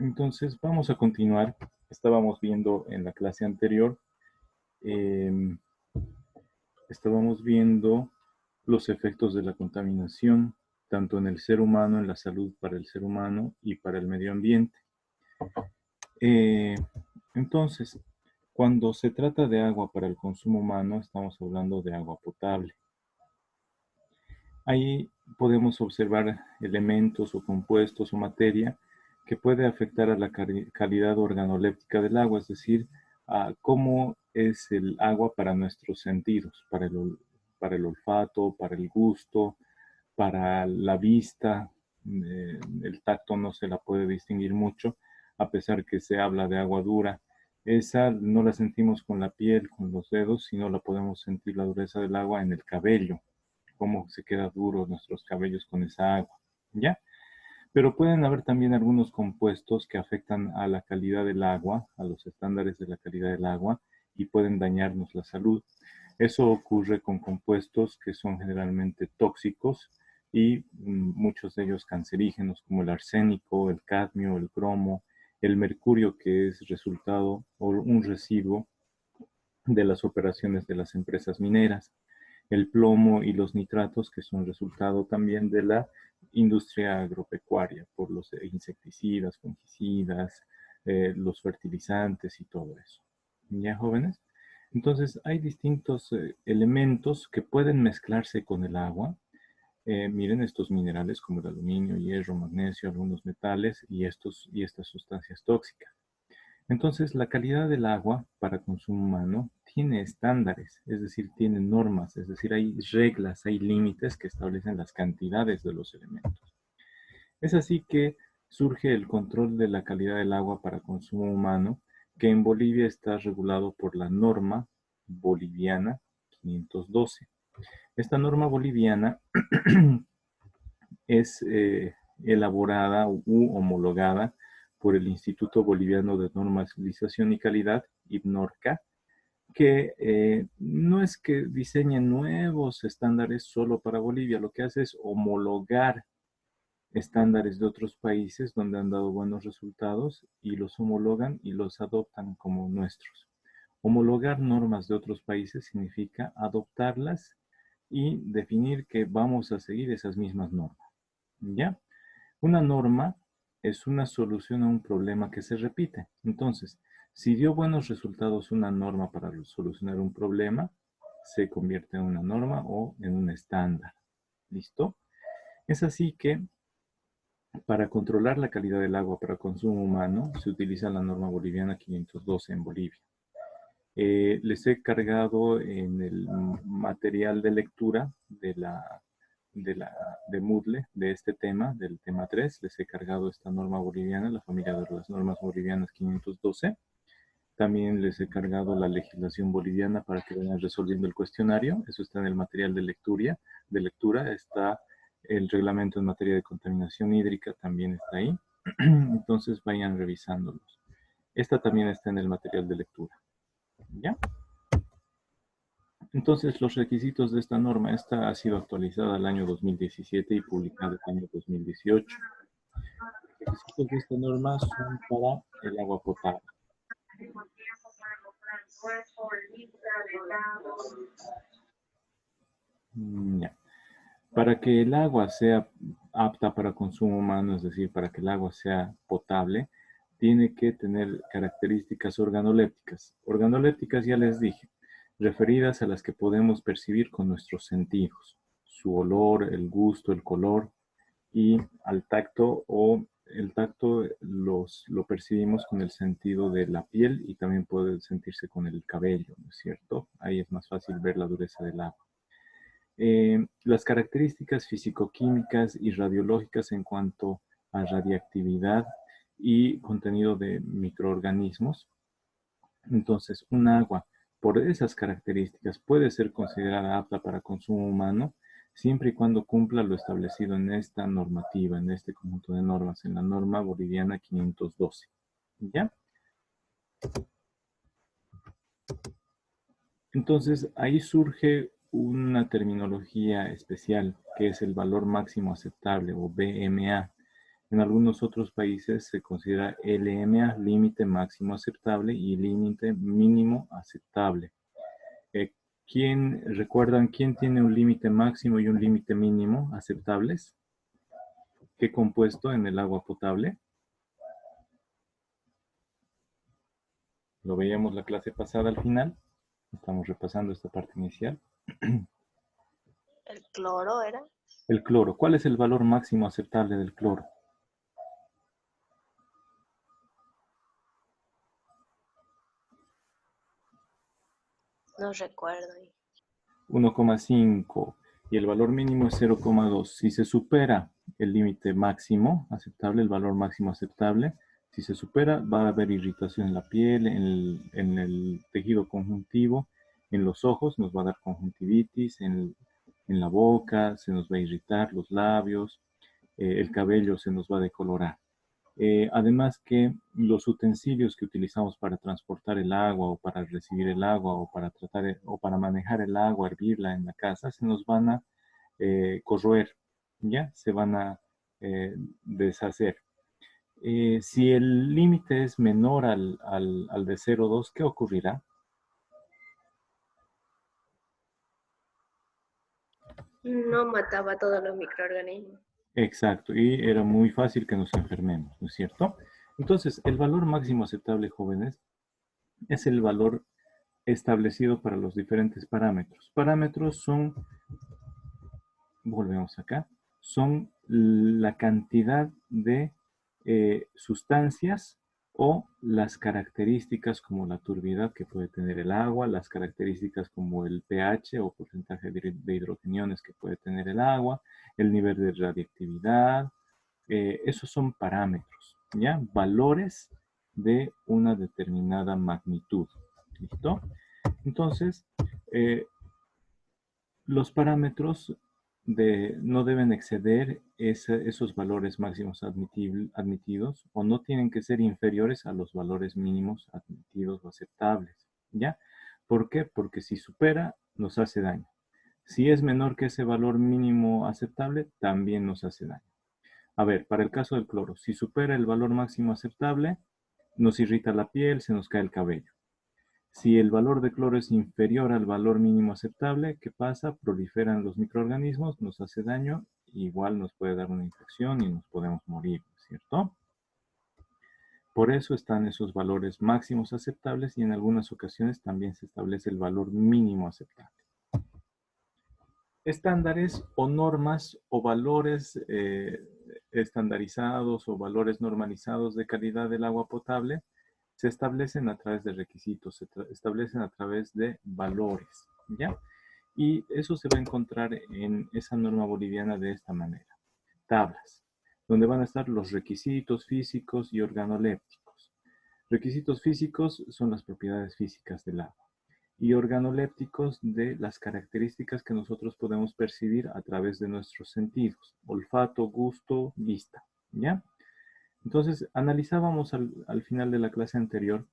Entonces, vamos a continuar. Estábamos viendo en la clase anterior, eh, estábamos viendo los efectos de la contaminación, tanto en el ser humano, en la salud para el ser humano y para el medio ambiente. Eh, entonces, cuando se trata de agua para el consumo humano, estamos hablando de agua potable. Ahí podemos observar elementos o compuestos o materia que puede afectar a la calidad organoléptica del agua, es decir, a cómo es el agua para nuestros sentidos, para el olfato, para el gusto, para la vista. El tacto no se la puede distinguir mucho, a pesar que se habla de agua dura. Esa no la sentimos con la piel, con los dedos, sino la podemos sentir la dureza del agua en el cabello, cómo se queda duro nuestros cabellos con esa agua, ¿ya? Pero pueden haber también algunos compuestos que afectan a la calidad del agua, a los estándares de la calidad del agua, y pueden dañarnos la salud. Eso ocurre con compuestos que son generalmente tóxicos y muchos de ellos cancerígenos, como el arsénico, el cadmio, el cromo, el mercurio, que es resultado o un residuo de las operaciones de las empresas mineras, el plomo y los nitratos, que son resultado también de la industria agropecuaria, por los insecticidas, fungicidas, los fertilizantes y todo eso. ¿Ya, jóvenes? Entonces, hay distintos elementos que pueden mezclarse con el agua. Miren estos minerales como el aluminio, hierro, magnesio, algunos metales y estas sustancias tóxicas. Entonces, la calidad del agua para consumo humano tiene estándares, es decir, tiene normas, es decir, hay reglas, hay límites que establecen las cantidades de los elementos. Es así que surge el control de la calidad del agua para consumo humano, que en Bolivia está regulado por la norma boliviana 512. Esta norma boliviana es elaborada u homologada por el Instituto Boliviano de Normalización y Calidad, IBNORCA, que no es que diseñe nuevos estándares solo para Bolivia, lo que hace es homologar estándares de otros países donde han dado buenos resultados y los homologan y los adoptan como nuestros. Homologar normas de otros países significa adoptarlas y definir que vamos a seguir esas mismas normas. ¿Ya? Una norma es una solución a un problema que se repite. Entonces, si dio buenos resultados una norma para solucionar un problema, se convierte en una norma o en un estándar. ¿Listo? Es así que para controlar la calidad del agua para consumo humano se utiliza la norma boliviana 512 en Bolivia. Les he cargado en el material de lectura de Moodle, de este tema, del tema 3, les he cargado esta norma boliviana, la familia de las normas bolivianas 512. También les he cargado la legislación boliviana para que vayan resolviendo el cuestionario. Eso está en el material de lectura. Está el reglamento en materia de contaminación hídrica, también está ahí. Entonces vayan revisándolos. Esta también está en el material de lectura. ¿Ya? Entonces, los requisitos de esta norma, esta ha sido actualizada el año 2017 y publicada el año 2018. Los requisitos de esta norma son para el agua potable. Ya. Para que el agua sea apta para consumo humano, es decir, para que el agua sea potable, tiene que tener características organolépticas. Organolépticas ya les dije, referidas a las que podemos percibir con nuestros sentidos. Su olor, el gusto, el color y al tacto o el tacto lo percibimos con el sentido de la piel y también puede sentirse con el cabello, ¿no es cierto? Ahí es más fácil ver la dureza del agua. Las características físico-químicas y radiológicas en cuanto a radiactividad y contenido de microorganismos. Entonces, un agua, por esas características, puede ser considerada apta para consumo humano siempre y cuando cumpla lo establecido en esta normativa, en este conjunto de normas, en la norma boliviana 512. ¿Ya? Entonces, ahí surge una terminología especial que es el valor máximo aceptable o BMA. En algunos otros países se considera LMA, límite máximo aceptable, y límite mínimo aceptable. ¿Recuerdan quién tiene un límite máximo y un límite mínimo aceptables? ¿Qué compuesto en el agua potable? Lo veíamos la clase pasada al final. Estamos repasando esta parte inicial. ¿El cloro era? El cloro. ¿Cuál es el valor máximo aceptable del cloro? No recuerdo. 1,5 y el valor mínimo es 0,2. Si se supera el límite máximo aceptable, el valor máximo aceptable, si se supera va a haber irritación en la piel, en el tejido conjuntivo, en los ojos nos va a dar conjuntivitis, en la boca se nos va a irritar los labios, el cabello se nos va a decolorar. Además que los utensilios que utilizamos para transportar el agua o para recibir el agua o para tratar o para manejar el agua, hervirla en la casa, se nos van a corroer, ¿ya? Se van a deshacer. Si el límite es menor al de 0,2, ¿qué ocurrirá? No mataba a todos los microorganismos. Exacto, y era muy fácil que nos enfermemos, ¿no es cierto? Entonces, el valor máximo aceptable, jóvenes, es el valor establecido para los diferentes parámetros. Parámetros son, volvemos acá, son la cantidad de sustancias o las características como la turbidez que puede tener el agua, las características como el pH o porcentaje de hidrogeniones que puede tener el agua, el nivel de radiactividad, esos son parámetros, ¿ya? Valores de una determinada magnitud, ¿listo? Entonces, los parámetros no deben exceder esos valores máximos admitidos o no tienen que ser inferiores a los valores mínimos admitidos o aceptables, ¿ya? ¿Por qué? Porque si supera, nos hace daño. Si es menor que ese valor mínimo aceptable, también nos hace daño. A ver, para el caso del cloro, si supera el valor máximo aceptable, nos irrita la piel, se nos cae el cabello. Si el valor de cloro es inferior al valor mínimo aceptable, ¿qué pasa? Proliferan los microorganismos, nos hace daño, igual nos puede dar una infección y nos podemos morir, ¿cierto? Por eso están esos valores máximos aceptables y en algunas ocasiones también se establece el valor mínimo aceptable. Estándares o normas o valores estandarizados o valores normalizados de calidad del agua potable se establecen a través de requisitos, se establecen a través de valores, ¿ya? Y eso se va a encontrar en esa norma boliviana de esta manera. Tablas, donde van a estar los requisitos físicos y organolépticos. Requisitos físicos son las propiedades físicas del agua y organolépticos de las características que nosotros podemos percibir a través de nuestros sentidos, olfato, gusto, vista, ¿ya? Entonces, analizábamos al final de la clase anterior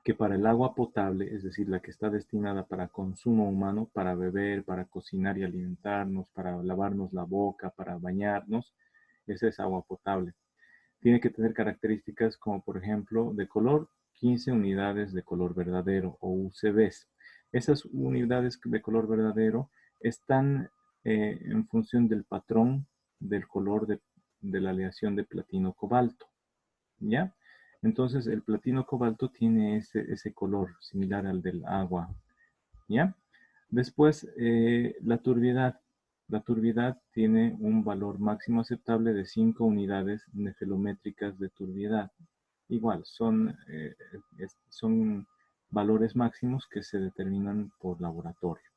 que para el agua potable, es decir, la que está destinada para consumo humano, para beber, para cocinar y alimentarnos, para lavarnos la boca, para bañarnos, esa es agua potable. Tiene que tener características como, por ejemplo, de color, 15 unidades de color verdadero o UCVs. Esas unidades de color verdadero están en función del patrón del color de la aleación de platino-cobalto, ¿ya? Entonces el platino-cobalto tiene ese color similar al del agua, ¿ya? Después, la turbidez. La turbidez tiene un valor máximo aceptable de 5 unidades nefelométricas de turbidez. Igual, son valores máximos que se determinan por laboratorio,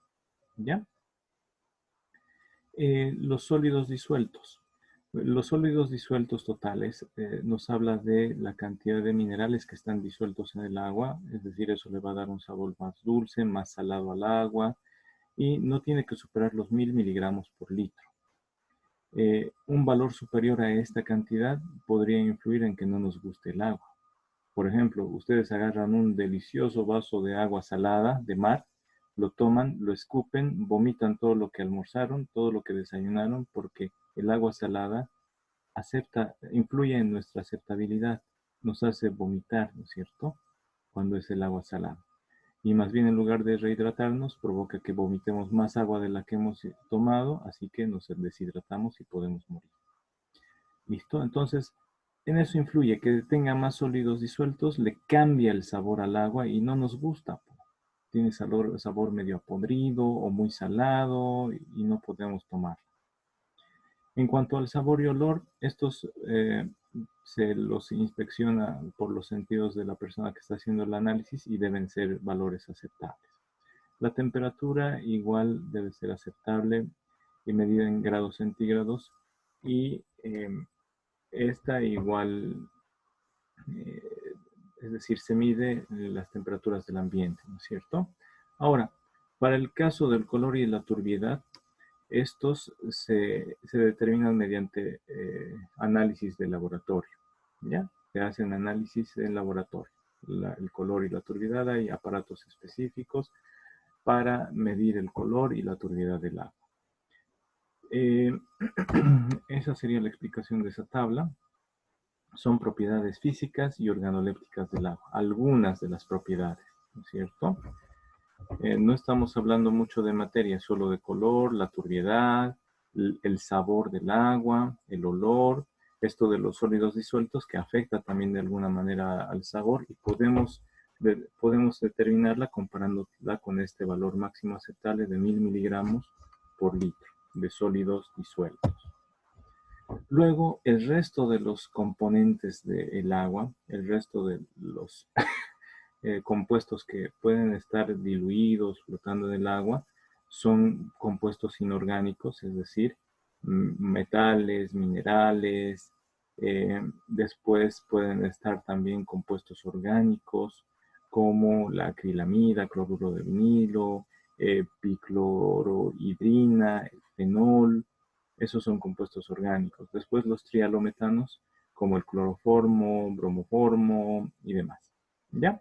¿ya? Los sólidos disueltos. Los sólidos disueltos totales nos habla de la cantidad de minerales que están disueltos en el agua, es decir, eso le va a dar un sabor más dulce, más salado al agua y no tiene que superar los 1000 miligramos por litro. Un valor superior a esta cantidad podría influir en que no nos guste el agua. Por ejemplo, ustedes agarran un delicioso vaso de agua salada de mar, lo toman, lo escupen, vomitan todo lo que almorzaron, todo lo que desayunaron, porque el agua salada influye en nuestra aceptabilidad, nos hace vomitar, ¿no es cierto?, cuando es el agua salada. Y más bien en lugar de rehidratarnos, provoca que vomitemos más agua de la que hemos tomado, así que nos deshidratamos y podemos morir. ¿Listo? Entonces, en eso influye que tenga más sólidos disueltos, le cambia el sabor al agua y no nos gusta. Tiene sabor medio podrido o muy salado y no podemos tomar. En cuanto al sabor y olor, estos se los inspecciona por los sentidos de la persona que está haciendo el análisis y deben ser valores aceptables. La temperatura igual debe ser aceptable y medida en grados centígrados y esta igual, eh, es decir, se mide las temperaturas del ambiente, ¿no es cierto? Ahora, para el caso del color y la turbiedad, estos se determinan mediante análisis de laboratorio, ¿ya? Se hacen análisis en laboratorio. El color y la turbiedad, hay aparatos específicos para medir el color y la turbiedad del agua. Esa sería la explicación de esa tabla. Son propiedades físicas y organolépticas del agua, algunas de las propiedades, ¿no es cierto? No estamos hablando mucho de materia, solo de color, la turbiedad, el sabor del agua, el olor, esto de los sólidos disueltos que afecta también de alguna manera al sabor y podemos determinarla comparándola con este valor máximo aceptable de 1000 miligramos por litro de sólidos disueltos. Luego, el resto de los componentes del agua, el resto de los compuestos que pueden estar diluidos, flotando en el agua, son compuestos inorgánicos, es decir, metales, minerales. Después pueden estar también compuestos orgánicos, como la acrilamida, cloruro de vinilo, piclorohidrina, el fenol. Esos son compuestos orgánicos. Después los trialometanos, como el cloroformo, bromoformo y demás. ¿Ya?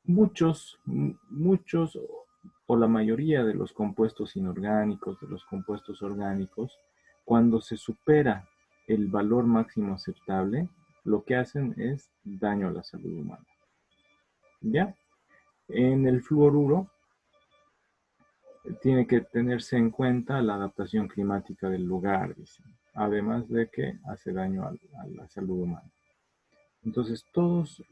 Muchos o la mayoría de los compuestos inorgánicos, de los compuestos orgánicos, cuando se supera el valor máximo aceptable, lo que hacen es daño a la salud humana. ¿Ya? En el fluoruro tiene que tenerse en cuenta la adaptación climática del lugar, dicen, además de que hace daño a la salud humana. Entonces, todos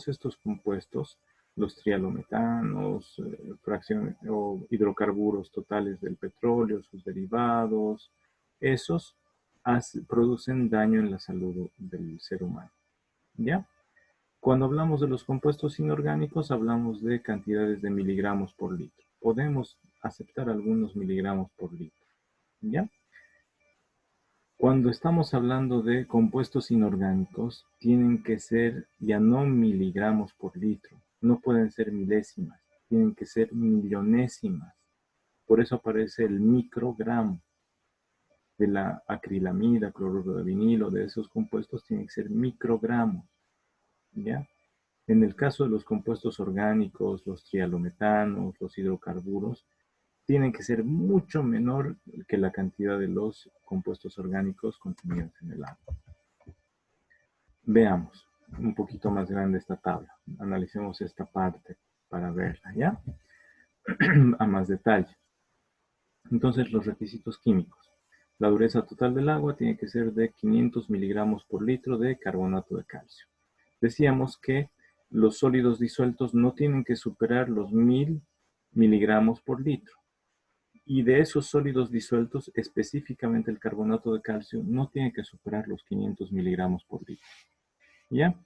estos compuestos, los trialometanos, fracciones o hidrocarburos totales del petróleo, sus derivados, esos producen daño en la salud del ser humano. ¿Ya? Cuando hablamos de los compuestos inorgánicos, hablamos de cantidades de miligramos por litro. Podemos aceptar algunos miligramos por litro. ¿Ya? Cuando estamos hablando de compuestos inorgánicos, tienen que ser ya no miligramos por litro, no pueden ser milésimas, tienen que ser millonésimas. Por eso aparece el microgramo de la acrilamida, cloruro de vinilo, de esos compuestos tienen que ser microgramos, ¿ya? En el caso de los compuestos orgánicos, los trialometanos, los hidrocarburos, tienen que ser mucho menor que la cantidad de los compuestos orgánicos contenidos en el agua. Veamos un poquito más grande esta tabla. Analicemos esta parte para verla, ¿ya? A más detalle. Entonces, los requisitos químicos. La dureza total del agua tiene que ser de 500 miligramos por litro de carbonato de calcio. Decíamos que los sólidos disueltos no tienen que superar los 1000 miligramos por litro. Y de esos sólidos disueltos, específicamente el carbonato de calcio, no tiene que superar los 500 miligramos por litro. ¿Ya?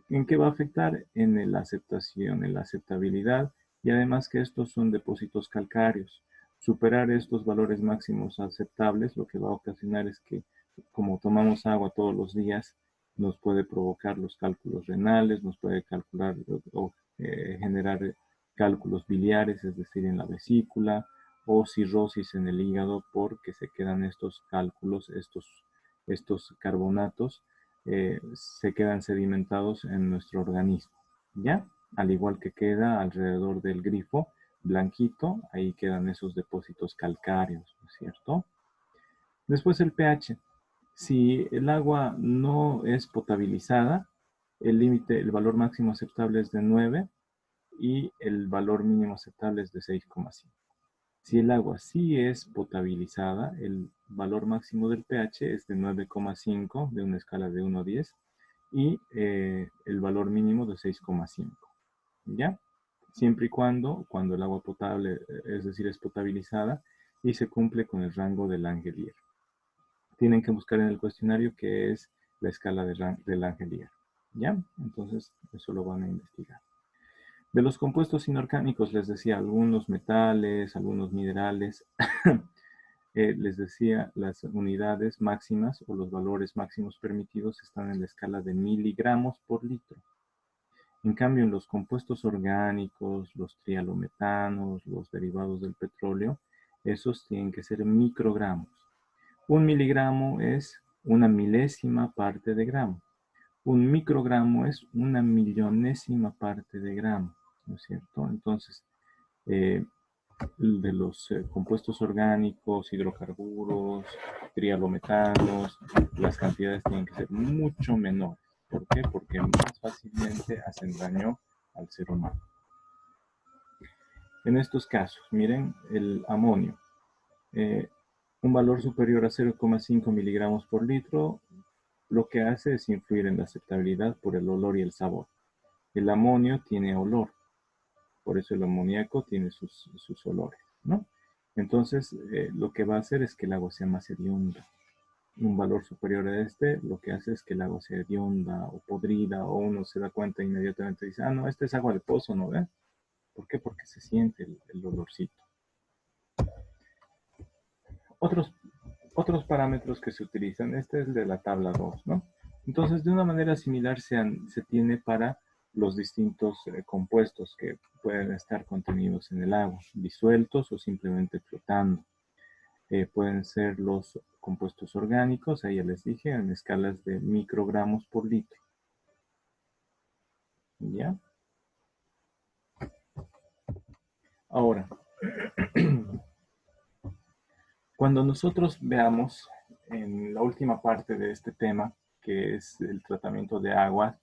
¿En qué va a afectar? En la aceptación, en la aceptabilidad, y además que estos son depósitos calcáreos. Superar estos valores máximos aceptables lo que va a ocasionar es que, como tomamos agua todos los días, nos puede provocar los cálculos renales, nos puede calcular o generar cálculos biliares, es decir, en la vesícula, o cirrosis en el hígado porque se quedan estos cálculos, estos carbonatos, se quedan sedimentados en nuestro organismo, ¿ya? Al igual que queda alrededor del grifo blanquito, ahí quedan esos depósitos calcáreos, ¿no es cierto? Después el pH. Si el agua no es potabilizada, el valor máximo aceptable es de 9 y el valor mínimo aceptable es de 6,5. Si el agua sí es potabilizada, el valor máximo del pH es de 9,5 de una escala de 1 a 10 y el valor mínimo de 6,5. ¿Ya? Siempre y cuando el agua potable, es decir, es potabilizada y se cumple con el rango del Langelier. Tienen que buscar en el cuestionario qué es la escala del Langelier. ¿Ya? Entonces, eso lo van a investigar. De los compuestos inorgánicos, les decía, algunos metales, algunos minerales, les decía, las unidades máximas o los valores máximos permitidos están en la escala de miligramos por litro. En cambio, en los compuestos orgánicos, los trialometanos, los derivados del petróleo, esos tienen que ser microgramos. Un miligramo es una milésima parte de gramo. Un microgramo es una millonésima parte de gramo, ¿no es cierto? Entonces, de los compuestos orgánicos, hidrocarburos, trialometanos, las cantidades tienen que ser mucho menores. ¿Por qué? Porque más fácilmente hacen daño al ser humano. En estos casos, miren, el amonio, un valor superior a 0,5 miligramos por litro, lo que hace es influir en la aceptabilidad por el olor y el sabor. El amonio tiene olor, por eso el amoníaco tiene sus olores, ¿no? Entonces, lo que va a hacer es que el agua sea más hedionda. Un valor superior a este, lo que hace es que el agua sea hedionda o podrida, o uno se da cuenta inmediatamente y dice, ah, no, esta es agua de pozo, ¿no ves? ¿Por qué? Porque se siente el olorcito. Otros, otros parámetros que se utilizan, este es de la tabla 2, ¿no? Entonces, de una manera similar se tiene para los distintos compuestos que pueden estar contenidos en el agua, disueltos o simplemente flotando. Pueden ser los compuestos orgánicos, ahí ya les dije, en escalas de microgramos por litro. ¿Ya? Ahora, cuando nosotros veamos en la última parte de este tema, que es el tratamiento de agua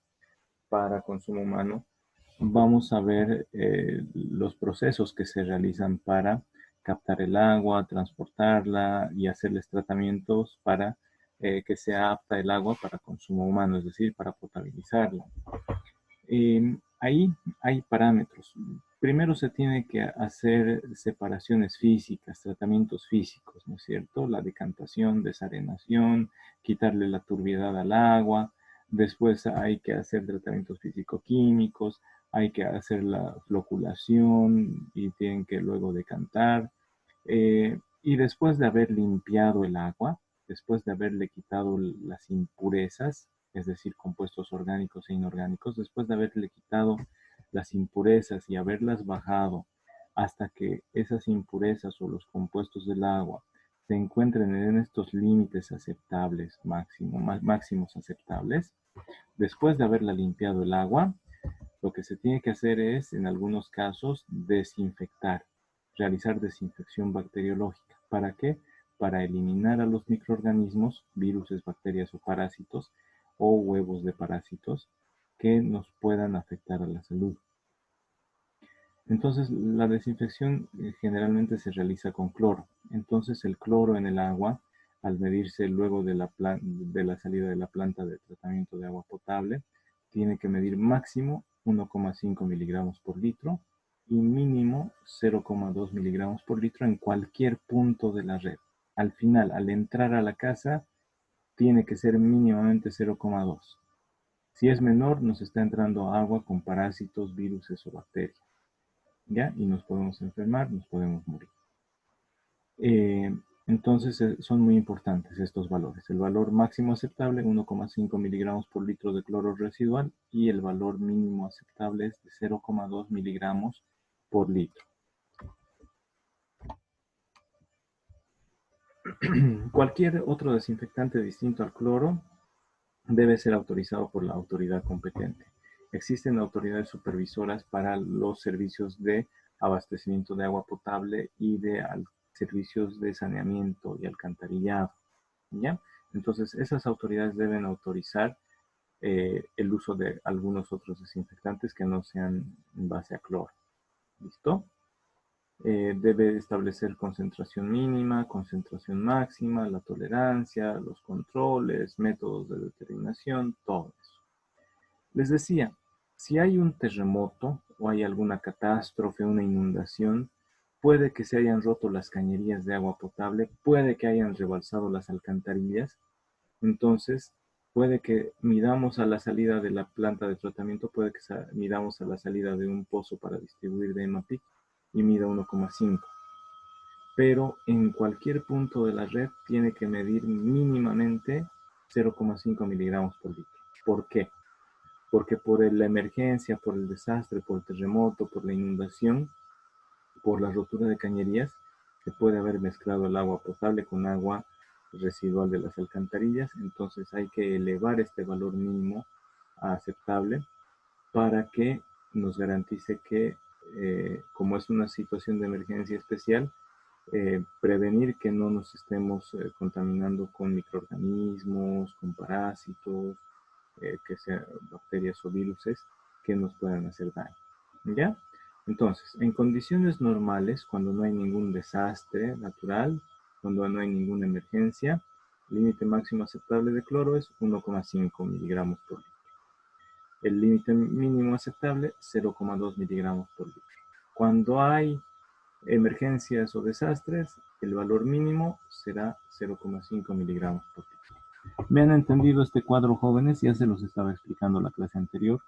para consumo humano, vamos a ver los procesos que se realizan para captar el agua, transportarla y hacerles tratamientos para que sea apta el agua para consumo humano, es decir, para potabilizarla. Ahí hay parámetros. Primero se tiene que hacer separaciones físicas, tratamientos físicos, ¿no es cierto? La decantación, desarenación, quitarle la turbiedad al agua. Después hay que hacer tratamientos físico-químicos, hay que hacer la floculación y tienen que luego decantar. Y después de haber limpiado el agua, después de haberle quitado las impurezas, es decir, compuestos orgánicos e inorgánicos, después de haberle quitado las impurezas y haberlas bajado hasta que esas impurezas o los compuestos del agua se encuentren en estos límites aceptables, máximos aceptables, después de haberla limpiado el agua, lo que se tiene que hacer es, en algunos casos, desinfectar, realizar desinfección bacteriológica. ¿Para qué? Para eliminar a los microorganismos, virus, bacterias o parásitos, o huevos de parásitos que nos puedan afectar a la salud. Entonces, la desinfección generalmente se realiza con cloro. Entonces, el cloro en el agua, al medirse luego de la salida de la planta de tratamiento de agua potable, tiene que medir máximo 1,5 miligramos por litro y mínimo 0,2 miligramos por litro en cualquier punto de la red. Al final, al entrar a la casa, tiene que ser mínimamente 0,2. Si es menor, nos está entrando agua con parásitos, virus o bacterias. ¿Ya? Y nos podemos enfermar, nos podemos morir. Entonces son muy importantes estos valores. El valor máximo aceptable, 1,5 miligramos por litro de cloro residual, y el valor mínimo aceptable es de 0,2 miligramos por litro. Cualquier otro desinfectante distinto al cloro debe ser autorizado por la autoridad competente. Existen autoridades supervisoras para los servicios de abastecimiento de agua potable y de servicios de saneamiento y alcantarillado, ¿ya? Entonces, esas autoridades deben autorizar el uso de algunos otros desinfectantes que no sean en base a cloro. ¿Listo? Debe establecer concentración mínima, concentración máxima, la tolerancia, los controles, métodos de determinación, todo eso. Les decía, si hay un terremoto o hay alguna catástrofe, una inundación, puede que se hayan roto las cañerías de agua potable, puede que hayan rebalsado las alcantarillas, entonces puede que midamos a la salida de la planta de tratamiento, puede que midamos a la salida de un pozo para distribuir de EMAPIC y mida 1,5. Pero en cualquier punto de la red tiene que medir mínimamente 0,5 miligramos por litro. ¿Por qué? Porque por la emergencia, por el desastre, por el terremoto, por la inundación, por la rotura de cañerías, se puede haber mezclado el agua potable con agua residual de las alcantarillas, entonces hay que elevar este valor mínimo a aceptable para que nos garantice que, como es una situación de emergencia especial, prevenir que no nos estemos contaminando con microorganismos, con parásitos, que sean bacterias o viruses que nos puedan hacer daño. ¿Ya? Entonces, en condiciones normales, cuando no hay ningún desastre natural, cuando no hay ninguna emergencia, el límite máximo aceptable de cloro es 1,5 miligramos por litro. El límite mínimo aceptable, 0,2 miligramos por litro. Cuando hay emergencias o desastres, el valor mínimo será 0,5 miligramos por litro. ¿Me han entendido este cuadro, jóvenes? Ya se los estaba explicando la clase anterior.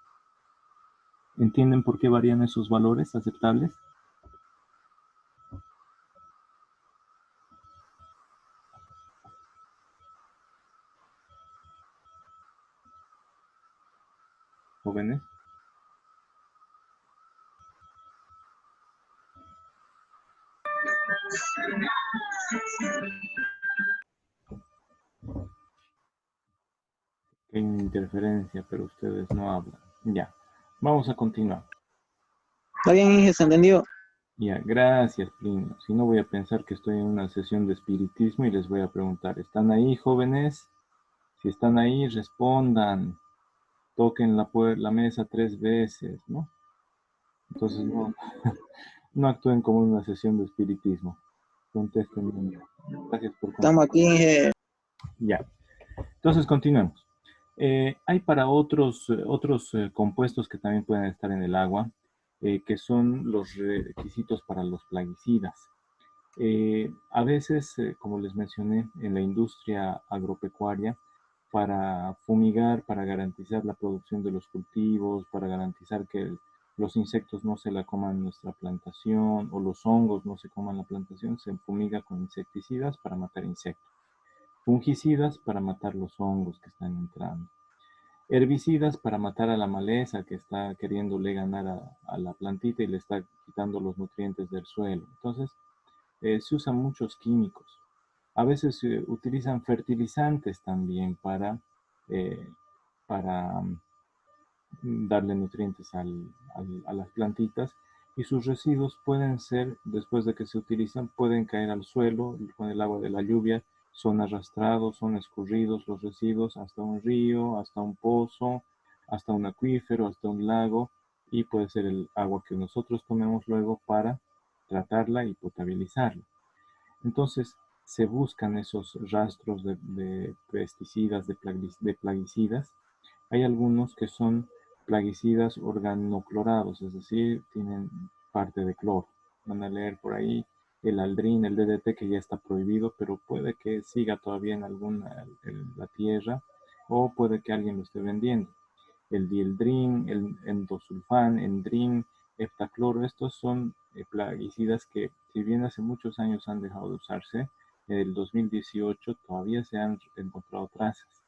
¿Entienden por qué varían esos valores aceptables? Jóvenes. Hay interferencia, pero ustedes no hablan. Ya, vamos a continuar. Está bien, Inge, se entendió. Ya, gracias, Plino. Si no, voy a pensar que estoy en una sesión de espiritismo y les voy a preguntar, ¿están ahí, jóvenes? Si están ahí, respondan. Toquen la mesa 3 veces, ¿no? Entonces, no, no actúen como en una sesión de espiritismo. Contesten. Gracias por contestar. Estamos aquí, Inge. Ya. Entonces, continuemos. Hay para otros compuestos que también pueden estar en el agua, que son los requisitos para los plaguicidas. A veces, como les mencioné, en la industria agropecuaria, para fumigar, para garantizar la producción de los cultivos, para garantizar que los insectos no se la coman nuestra plantación o los hongos no se coman la plantación, se fumiga con insecticidas para matar insectos. Fungicidas para matar los hongos que están entrando. Herbicidas para matar a la maleza que está queriéndole ganar a la plantita y le está quitando los nutrientes del suelo. Entonces, se usan muchos químicos. A veces se utilizan fertilizantes también para darle nutrientes a las plantitas, y sus residuos pueden ser, después de que se utilizan, pueden caer al suelo con el agua de la lluvia, son arrastrados, son escurridos los residuos hasta un río, hasta un pozo, hasta un acuífero, hasta un lago, y puede ser el agua que nosotros tomemos luego para tratarla y potabilizarla. Entonces, se buscan esos rastros de pesticidas, de plaguicidas. Hay algunos que son plaguicidas organoclorados, es decir, tienen parte de cloro. Van a leer por ahí el aldrin, el DDT, que ya está prohibido, pero puede que siga todavía en la tierra, o puede que alguien lo esté vendiendo. El dieldrin, el endosulfán, endrin, heptacloro, estos son plaguicidas que, si bien hace muchos años han dejado de usarse, en el 2018 todavía se han encontrado trazas.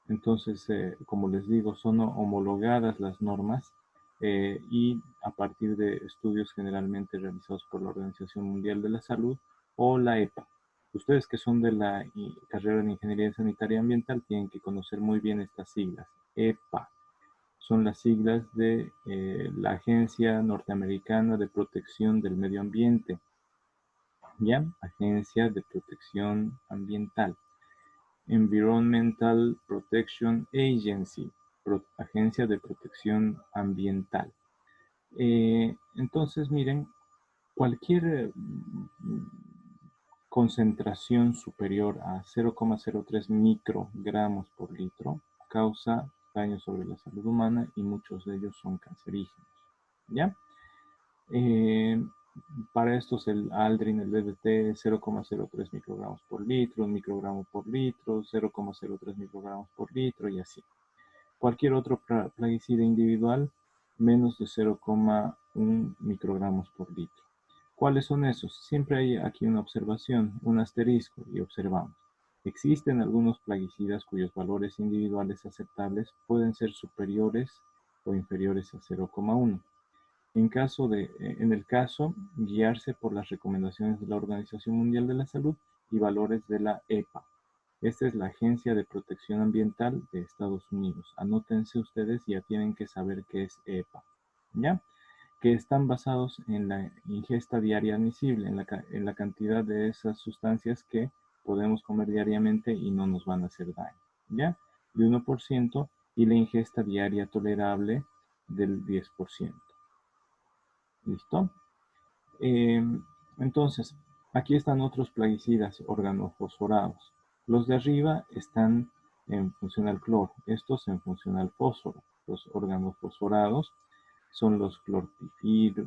Entonces, como les digo, son homologadas las normas, y a partir de estudios generalmente realizados por la Organización Mundial de la Salud o la EPA. Ustedes que son de la carrera de Ingeniería Sanitaria Ambiental tienen que conocer muy bien estas siglas. EPA son las siglas de la Agencia Norteamericana de Protección del Medio Ambiente. ¿Ya? Agencia de Protección Ambiental. Environmental Protection Agency, Agencia de Protección Ambiental. Entonces, miren, cualquier concentración superior a 0,03 microgramos por litro causa daño sobre la salud humana y muchos de ellos son cancerígenos. ¿Ya? Para estos el Aldrin, el DDT, 0,03 microgramos por litro, 1 microgramo por litro, 0,03 microgramos por litro y así. Cualquier otro plaguicida individual, menos de 0,1 microgramos por litro. ¿Cuáles son esos? Siempre hay aquí una observación, un asterisco, y observamos. Existen algunos plaguicidas cuyos valores individuales aceptables pueden ser superiores o inferiores a 0,1. En el caso, guiarse por las recomendaciones de la Organización Mundial de la Salud y valores de la EPA. Esta es la Agencia de Protección Ambiental de Estados Unidos. Anótense ustedes, ya tienen que saber qué es EPA, ¿ya? Que están basados en la ingesta diaria admisible, en la cantidad de esas sustancias que podemos comer diariamente y no nos van a hacer daño, ¿ya? De 1% y la ingesta diaria tolerable del 10%. ¿Listo? Entonces, aquí están otros plaguicidas organofosforados. Los de arriba están en función al cloro, estos en función al fósforo. Los organofosforados son los clorpirifos,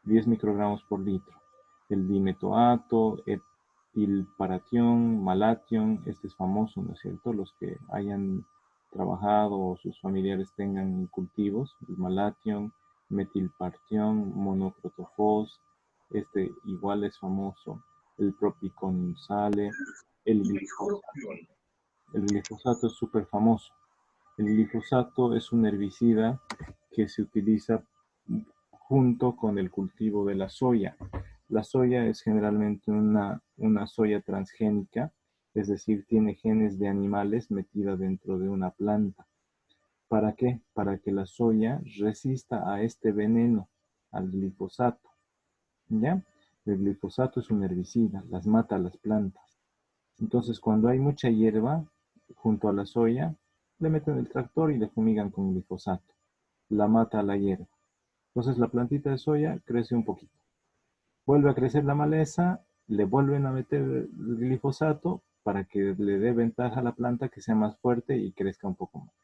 10 microgramos por litro. El dimetoato, etilparatión, malatión, este es famoso, ¿no es cierto? Los que hayan trabajado o sus familiares tengan cultivos, el malatión, metilpartión, monocrotofos, este igual es famoso, el propiconazole, el glifosato es súper famoso. El glifosato es un herbicida que se utiliza junto con el cultivo de la soya. La soya es generalmente una soya transgénica, es decir, tiene genes de animales metida dentro de una planta. ¿Para qué? Para que la soya resista a este veneno, al glifosato. ¿Ya? El glifosato es un herbicida, las mata a las plantas. Entonces, cuando hay mucha hierba junto a la soya, le meten el tractor y le fumigan con glifosato. La mata a la hierba. Entonces, la plantita de soya crece un poquito. Vuelve a crecer la maleza, le vuelven a meter el glifosato para que le dé ventaja a la planta, que sea más fuerte y crezca un poco más.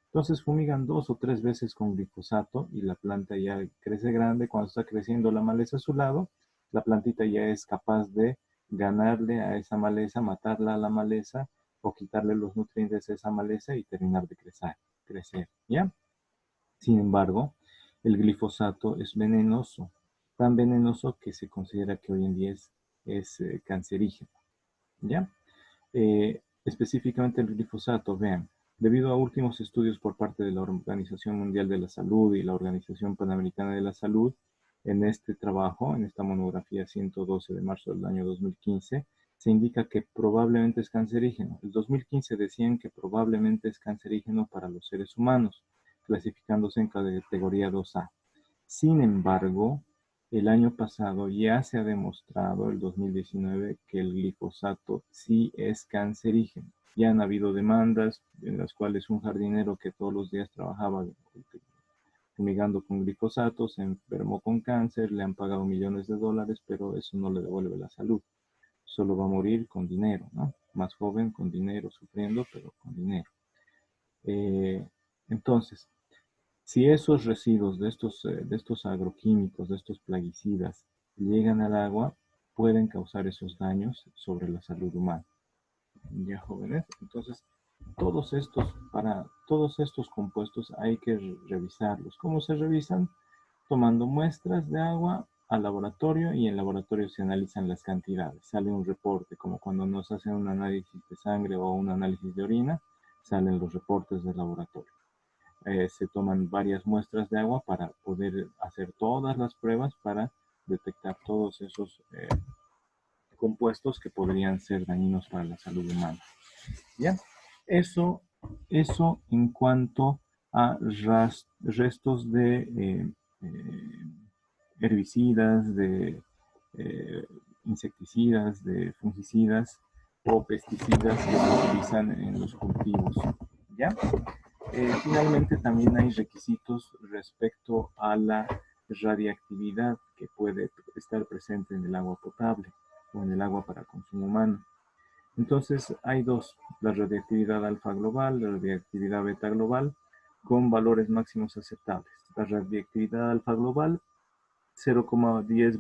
Entonces fumigan 2 o 3 veces con glifosato y la planta ya crece grande. Cuando está creciendo la maleza a su lado, la plantita ya es capaz de ganarle a esa maleza, matarla a la maleza o quitarle los nutrientes a esa maleza y terminar de crecer, ¿ya? Sin embargo, el glifosato es venenoso, tan venenoso que se considera que hoy en día es cancerígeno, ¿ya? Específicamente el glifosato, vean, debido a últimos estudios por parte de la Organización Mundial de la Salud y la Organización Panamericana de la Salud, en este trabajo, en esta monografía 112 de marzo del año 2015, se indica que probablemente es cancerígeno. En 2015 decían que probablemente es cancerígeno para los seres humanos, clasificándose en categoría 2A. Sin embargo, el año pasado ya se ha demostrado, el 2019, que el glifosato sí es cancerígeno. Ya han habido demandas en las cuales un jardinero que todos los días trabajaba fumigando con glifosato se enfermó con cáncer, le han pagado millones de dólares, pero eso no le devuelve la salud. Solo va a morir con dinero, ¿no? Más joven, con dinero, sufriendo, pero con dinero. Entonces, si esos residuos de estos agroquímicos, de estos plaguicidas, llegan al agua, pueden causar esos daños sobre la salud humana. Ya, jóvenes, entonces para todos estos compuestos hay que revisarlos. ¿Cómo se revisan? Tomando muestras de agua al laboratorio, y en laboratorio se analizan las cantidades. Sale un reporte, como cuando nos hacen un análisis de sangre o un análisis de orina, salen los reportes del laboratorio. Se toman varias muestras de agua para poder hacer todas las pruebas para detectar todos esos compuestos que podrían ser dañinos para la salud humana. ¿Ya? Eso en cuanto a restos de herbicidas, de insecticidas, de fungicidas o pesticidas que se utilizan en los cultivos. ¿Ya? Finalmente, también hay requisitos respecto a la radiactividad que puede estar presente en el agua potable o en el agua para consumo humano. Entonces, hay dos: la radiactividad alfa global, la radiactividad beta global, con valores máximos aceptables. La radiactividad alfa global, 0,10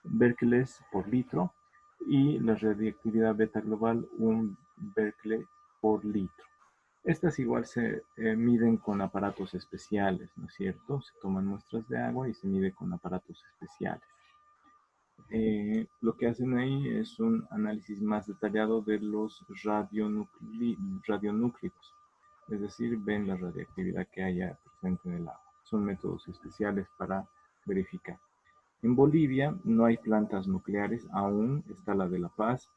becquerels por litro, y la radiactividad beta global, 1 becquerel por litro. Estas igual se miden con aparatos especiales, ¿no es cierto? Se toman muestras de agua y se mide con aparatos especiales. Lo que hacen ahí es un análisis más detallado de los radionúclidos, es decir, ven la radiactividad que haya presente en el agua. Son métodos especiales para verificar. En Bolivia no hay plantas nucleares aún, está la de La Paz.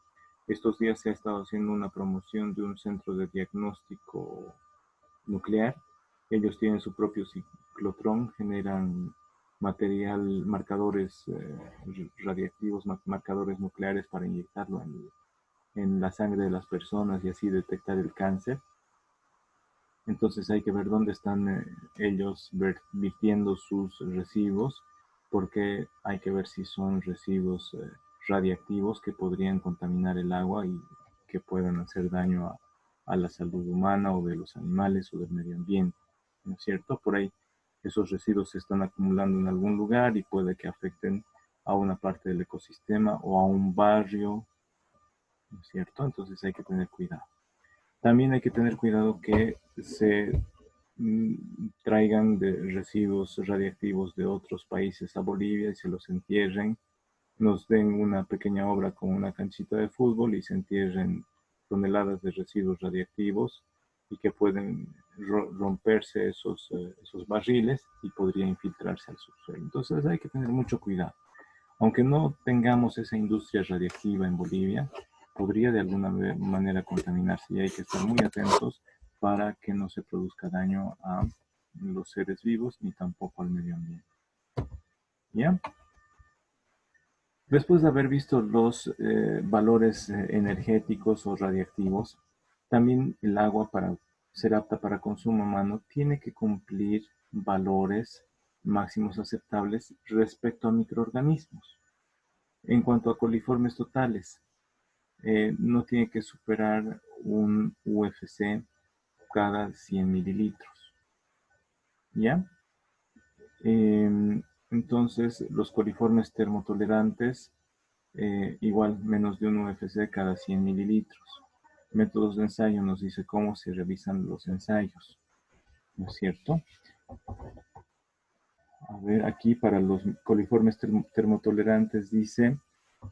Estos días se ha estado haciendo una promoción de un centro de diagnóstico nuclear. Ellos tienen su propio ciclotrón, generan marcadores radiactivos, marcadores nucleares para inyectarlo en la sangre de las personas y así detectar el cáncer. Entonces hay que ver dónde están ellos vertiendo sus residuos, porque hay que ver si son residuos radiactivos que podrían contaminar el agua y que puedan hacer daño a la salud humana o de los animales o del medio ambiente, ¿no es cierto? Por ahí esos residuos se están acumulando en algún lugar y puede que afecten a una parte del ecosistema o a un barrio, ¿no es cierto? Entonces hay que tener cuidado. También hay que tener cuidado que se traigan de residuos radiactivos de otros países a Bolivia y se los entierren, nos den una pequeña obra como una canchita de fútbol y se entierren toneladas de residuos radiactivos y que pueden romperse esos barriles y podría infiltrarse al subsuelo. Entonces hay que tener mucho cuidado. Aunque no tengamos esa industria radiactiva en Bolivia, podría de alguna manera contaminarse y hay que estar muy atentos para que no se produzca daño a los seres vivos ni tampoco al medio ambiente. ¿Ya? Después de haber visto los valores energéticos o radiactivos, también el agua, para ser apta para consumo humano, tiene que cumplir valores máximos aceptables respecto a microorganismos. En cuanto a coliformes totales, no tiene que superar un UFC cada 100 mililitros. ¿Ya? Entonces, los coliformes termotolerantes, igual menos de un UFC cada 100 mililitros. Métodos de ensayo nos dice cómo se realizan los ensayos, ¿no es cierto? A ver, aquí para los coliformes termotolerantes dice,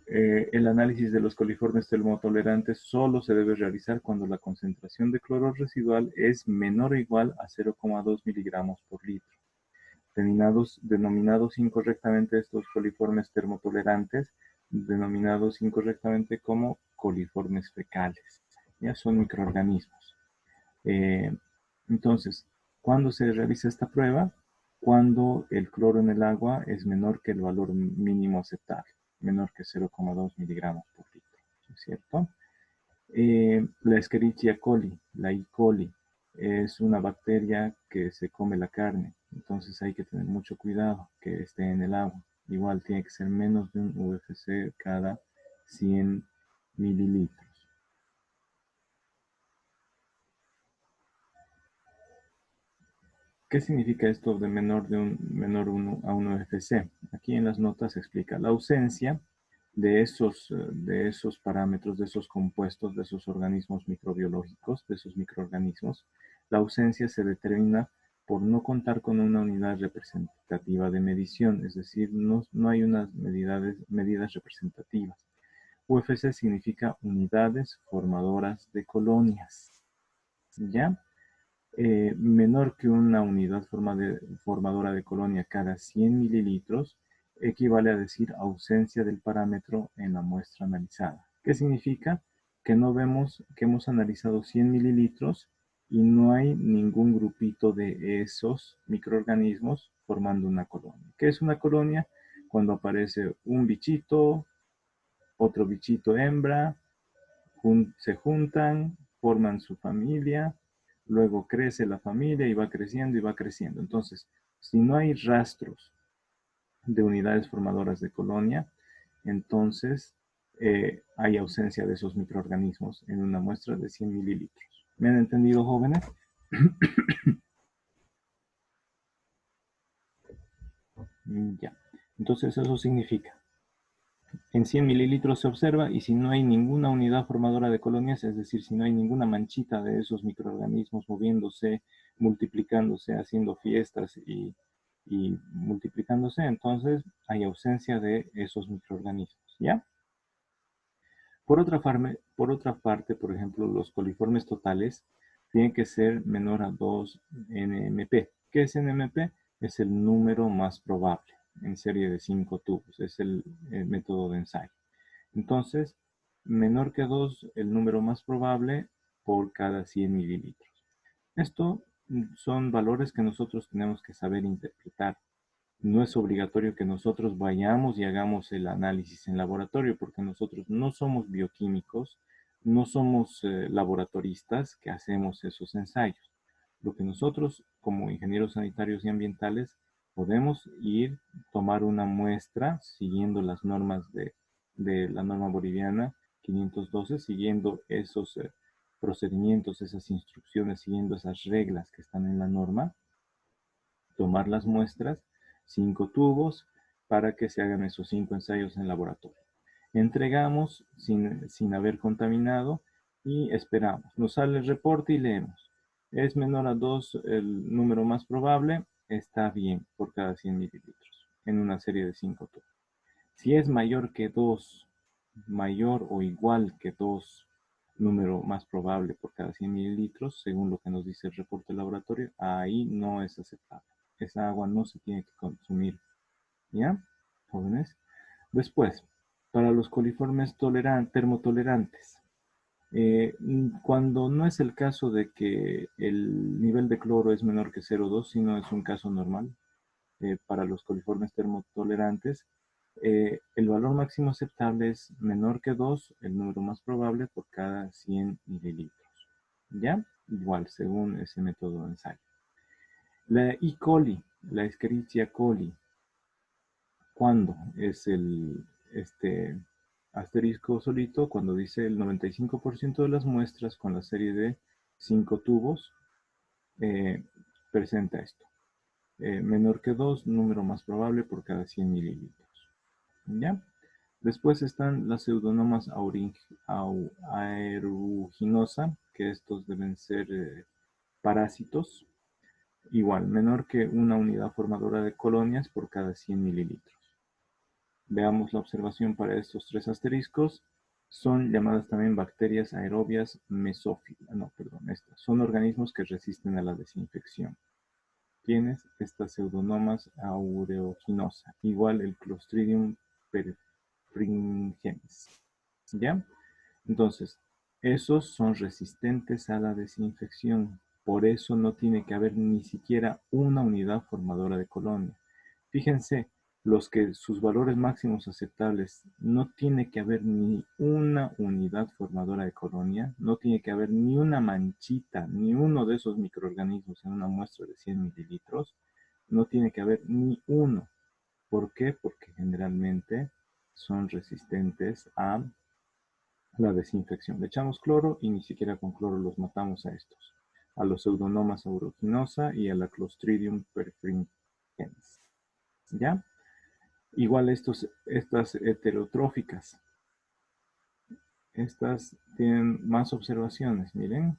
el análisis de los coliformes termotolerantes solo se debe realizar cuando la concentración de cloro residual es menor o igual a 0,2 miligramos por litro. Denominados incorrectamente estos coliformes termotolerantes, denominados incorrectamente como coliformes fecales. Ya son microorganismos. Entonces, ¿cuándo se realiza esta prueba? Cuando el cloro en el agua es menor que el valor mínimo aceptable, menor que 0,2 miligramos por litro, ¿no es cierto? La Escherichia coli, la E. coli, es una bacteria que se come la carne, entonces hay que tener mucho cuidado que esté en el agua. Igual tiene que ser menos de un UFC cada 100 mililitros. ¿Qué significa esto de menor a un UFC? Aquí en las notas se explica la ausencia de esos parámetros, de esos compuestos, de esos organismos microbiológicos, de esos microorganismos. La ausencia se determina por no contar con una unidad representativa de medición, es decir, no hay unas medidas representativas. UFC significa unidades formadoras de colonias. ¿Ya? Menor que una unidad formadora de colonia cada 100 mililitros equivale a decir ausencia del parámetro en la muestra analizada. ¿Qué significa? Que no vemos que hemos analizado 100 mililitros y no hay ningún grupito de esos microorganismos formando una colonia. ¿Qué es una colonia? Cuando aparece un bichito, otro bichito hembra, se juntan, forman su familia, luego crece la familia y va creciendo y va creciendo. Entonces, si no hay rastros de unidades formadoras de colonia, entonces hay ausencia de esos microorganismos en una muestra de 100 mililitros. ¿Me han entendido, jóvenes? Ya. Entonces eso significa, en 100 mililitros se observa y si no hay ninguna unidad formadora de colonias, es decir, si no hay ninguna manchita de esos microorganismos moviéndose, multiplicándose, haciendo fiestas y multiplicándose, entonces hay ausencia de esos microorganismos, ¿ya? Por otra parte, por ejemplo, los coliformes totales tienen que ser menor a 2 NMP. ¿Qué es NMP? Es el número más probable en serie de 5 tubos. Es el método de ensayo. Entonces, menor que 2, el número más probable por cada 100 mililitros. Esto son valores que nosotros tenemos que saber interpretar. No es obligatorio que nosotros vayamos y hagamos el análisis en laboratorio, porque nosotros no somos bioquímicos, no somos laboratoristas que hacemos esos ensayos. Lo que nosotros, como ingenieros sanitarios y ambientales, podemos ir, tomar una muestra siguiendo las normas de la norma boliviana 512, siguiendo esos procedimientos, esas instrucciones, siguiendo esas reglas que están en la norma, tomar las muestras, 5 tubos, para que se hagan esos 5 ensayos en laboratorio. Entregamos sin haber contaminado y esperamos. Nos sale el reporte y leemos. Es menor a 2 el número más probable, está bien por cada 100 mililitros en una serie de 5 tubos. Si es mayor que 2, mayor o igual que 2, número más probable por cada 100 mililitros, según lo que nos dice el reporte del laboratorio, ahí no es aceptable. Esa agua no se tiene que consumir. ¿Ya, jóvenes? Después, para los coliformes termotolerantes, cuando no es el caso de que el nivel de cloro es menor que 0,2, sino es un caso normal, para los coliformes termotolerantes, el valor máximo aceptable es menor que 2, el número más probable por cada 100 mililitros. ¿Ya? Igual, según ese método de ensayo. La E. coli, la Escherichia coli, ¿cuándo es este asterisco solito? Cuando dice el 95% de las muestras con la serie de 5 tubos presenta esto. Menor que 2, número más probable por cada 100 mililitros. ¿Ya? Después están las pseudomonas aeruginosa, que estos deben ser parásitos. Igual, menor que una unidad formadora de colonias por cada 100 mililitros. Veamos la observación para estos 3 asteriscos. Son llamadas también bacterias aerobias mesófilas. No, perdón, estas. Son organismos que resisten a la desinfección. ¿Quiénes? Estas pseudomonas aeruginosa. Igual el Clostridium perfringens. ¿Ya? Entonces, esos son resistentes a la desinfección. Por eso no tiene que haber ni siquiera una unidad formadora de colonia. Fíjense, los que sus valores máximos aceptables no tiene que haber ni una unidad formadora de colonia, no tiene que haber ni una manchita, ni uno de esos microorganismos en una muestra de 100 mililitros, no tiene que haber ni uno. ¿Por qué? Porque generalmente son resistentes a la desinfección. Le echamos cloro y ni siquiera con cloro los matamos a estos, a los pseudomonas aeruginosa y a la Clostridium perfringens. ¿Ya? Igual estas heterotróficas. Estas tienen más observaciones, miren.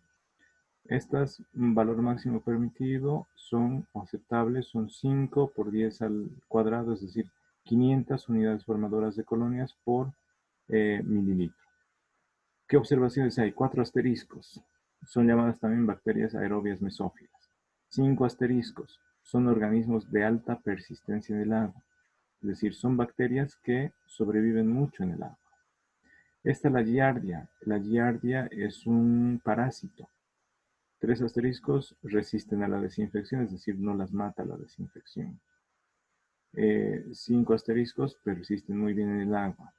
Estas, valor máximo permitido son aceptables, son 5 por 10 al cuadrado, es decir, 500 unidades formadoras de colonias por mililitro. ¿Qué observaciones hay? 4 asteriscos. Son llamadas también bacterias aerobias mesófilas. 5 asteriscos. Son organismos de alta persistencia en el agua. Es decir, son bacterias que sobreviven mucho en el agua. Esta es la giardia. La giardia es un parásito. 3 asteriscos, resisten a la desinfección, es decir, no las mata la desinfección. 5 asteriscos, persisten muy bien en el agua.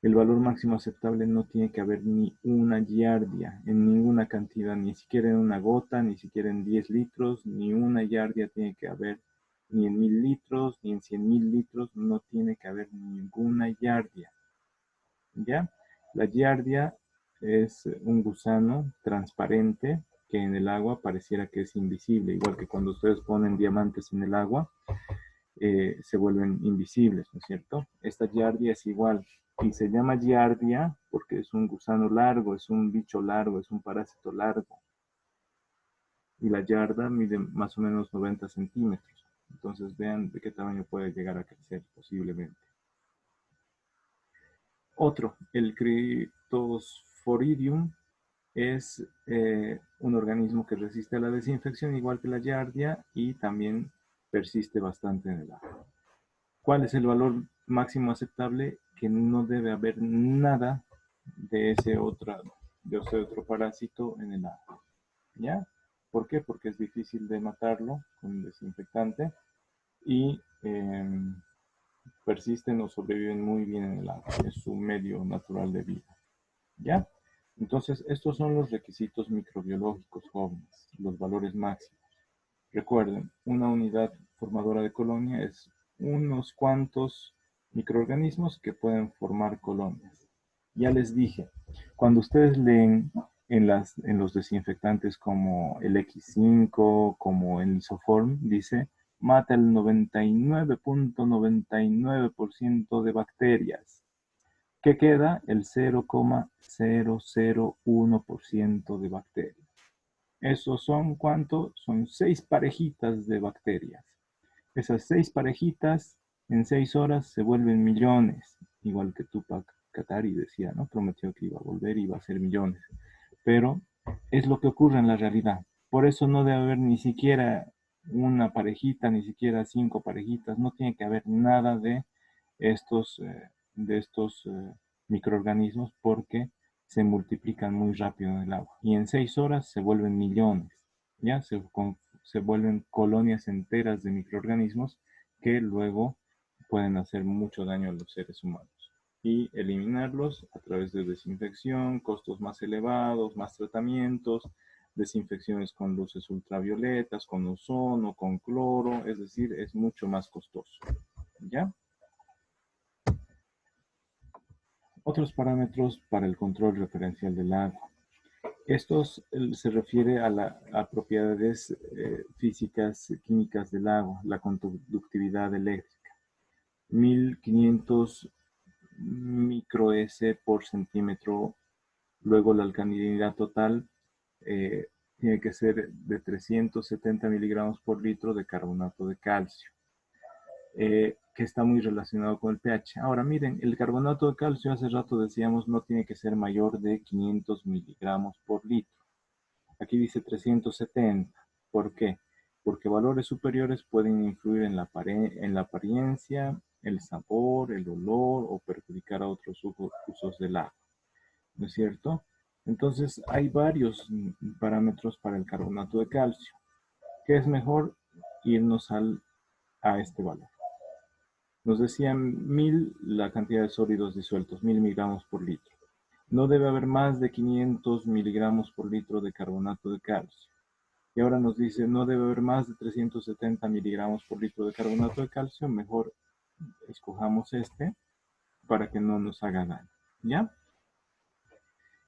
El valor máximo aceptable no tiene que haber ni una giardia en ninguna cantidad, ni siquiera en una gota, ni siquiera en 10 litros, ni una giardia tiene que haber, ni en 1000 litros, ni en 100.000 litros, no tiene que haber ninguna giardia. ¿Ya? La giardia es un gusano transparente que en el agua pareciera que es invisible, igual que cuando ustedes ponen diamantes en el agua, se vuelven invisibles, ¿no es cierto? Esta giardia es igual, y se llama giardia porque es un gusano largo, es un bicho largo, es un parásito largo. Y la giarda mide más o menos 90 centímetros. Entonces vean de qué tamaño puede llegar a crecer posiblemente. Otro, el Cryptosporidium, es un organismo que resiste a la desinfección igual que la giardia y también persiste bastante en el agua. ¿Cuál es el valor máximo aceptable? Que no debe haber nada de ese otro parásito en el agua. ¿Ya? ¿Por qué? Porque es difícil de matarlo con un desinfectante y persisten o sobreviven muy bien en el agua. Es su medio natural de vida. ¿Ya? Entonces, estos son los requisitos microbiológicos jóvenes, los valores máximos. Recuerden, una unidad formadora de colonia es unos cuantos microorganismos que pueden formar colonias. Ya les dije, cuando ustedes leen en los desinfectantes como el X5, como el Isoform, dice, mata el 99.99% de bacterias. ¿Qué queda? El 0,001% de bacterias. ¿Esos son cuánto? Son 6 parejitas de bacterias. Esas 6 parejitas en 6 horas se vuelven millones. Igual que Tupac Katari decía, ¿no? Prometió que iba a volver y iba a ser millones. Pero es lo que ocurre en la realidad. Por eso no debe haber ni siquiera una parejita, ni siquiera 5 parejitas. No tiene que haber nada de estos microorganismos porque se multiplican muy rápido en el agua. Y en 6 horas se vuelven millones. ¿Ya? Se vuelven colonias enteras de microorganismos que luego pueden hacer mucho daño a los seres humanos. Y eliminarlos a través de desinfección, costos más elevados, más tratamientos, desinfecciones con luces ultravioletas, con ozono, con cloro, es decir, es mucho más costoso. ¿Ya? Otros parámetros para el control referencial del agua. Estos se refiere a propiedades físicas, químicas del agua, la conductividad eléctrica. 1500 micro S por centímetro. Luego la alcalinidad total tiene que ser de 370 miligramos por litro de carbonato de calcio. Que está muy relacionado con el pH. Ahora miren, el carbonato de calcio hace rato decíamos no tiene que ser mayor de 500 miligramos por litro. Aquí dice 370. ¿Por qué? Porque valores superiores pueden influir en la apariencia, el sabor, el olor o perjudicar a otros usos del agua. ¿No es cierto? Entonces hay varios parámetros para el carbonato de calcio. ¿Qué es mejor? Irnos a este valor. Nos decían 1000 la cantidad de sólidos disueltos, 1000 miligramos por litro. No debe haber más de 500 miligramos por litro de carbonato de calcio. Y ahora nos dice, no debe haber más de 370 miligramos por litro de carbonato de calcio. Mejor escojamos este para que no nos haga daño. ¿Ya?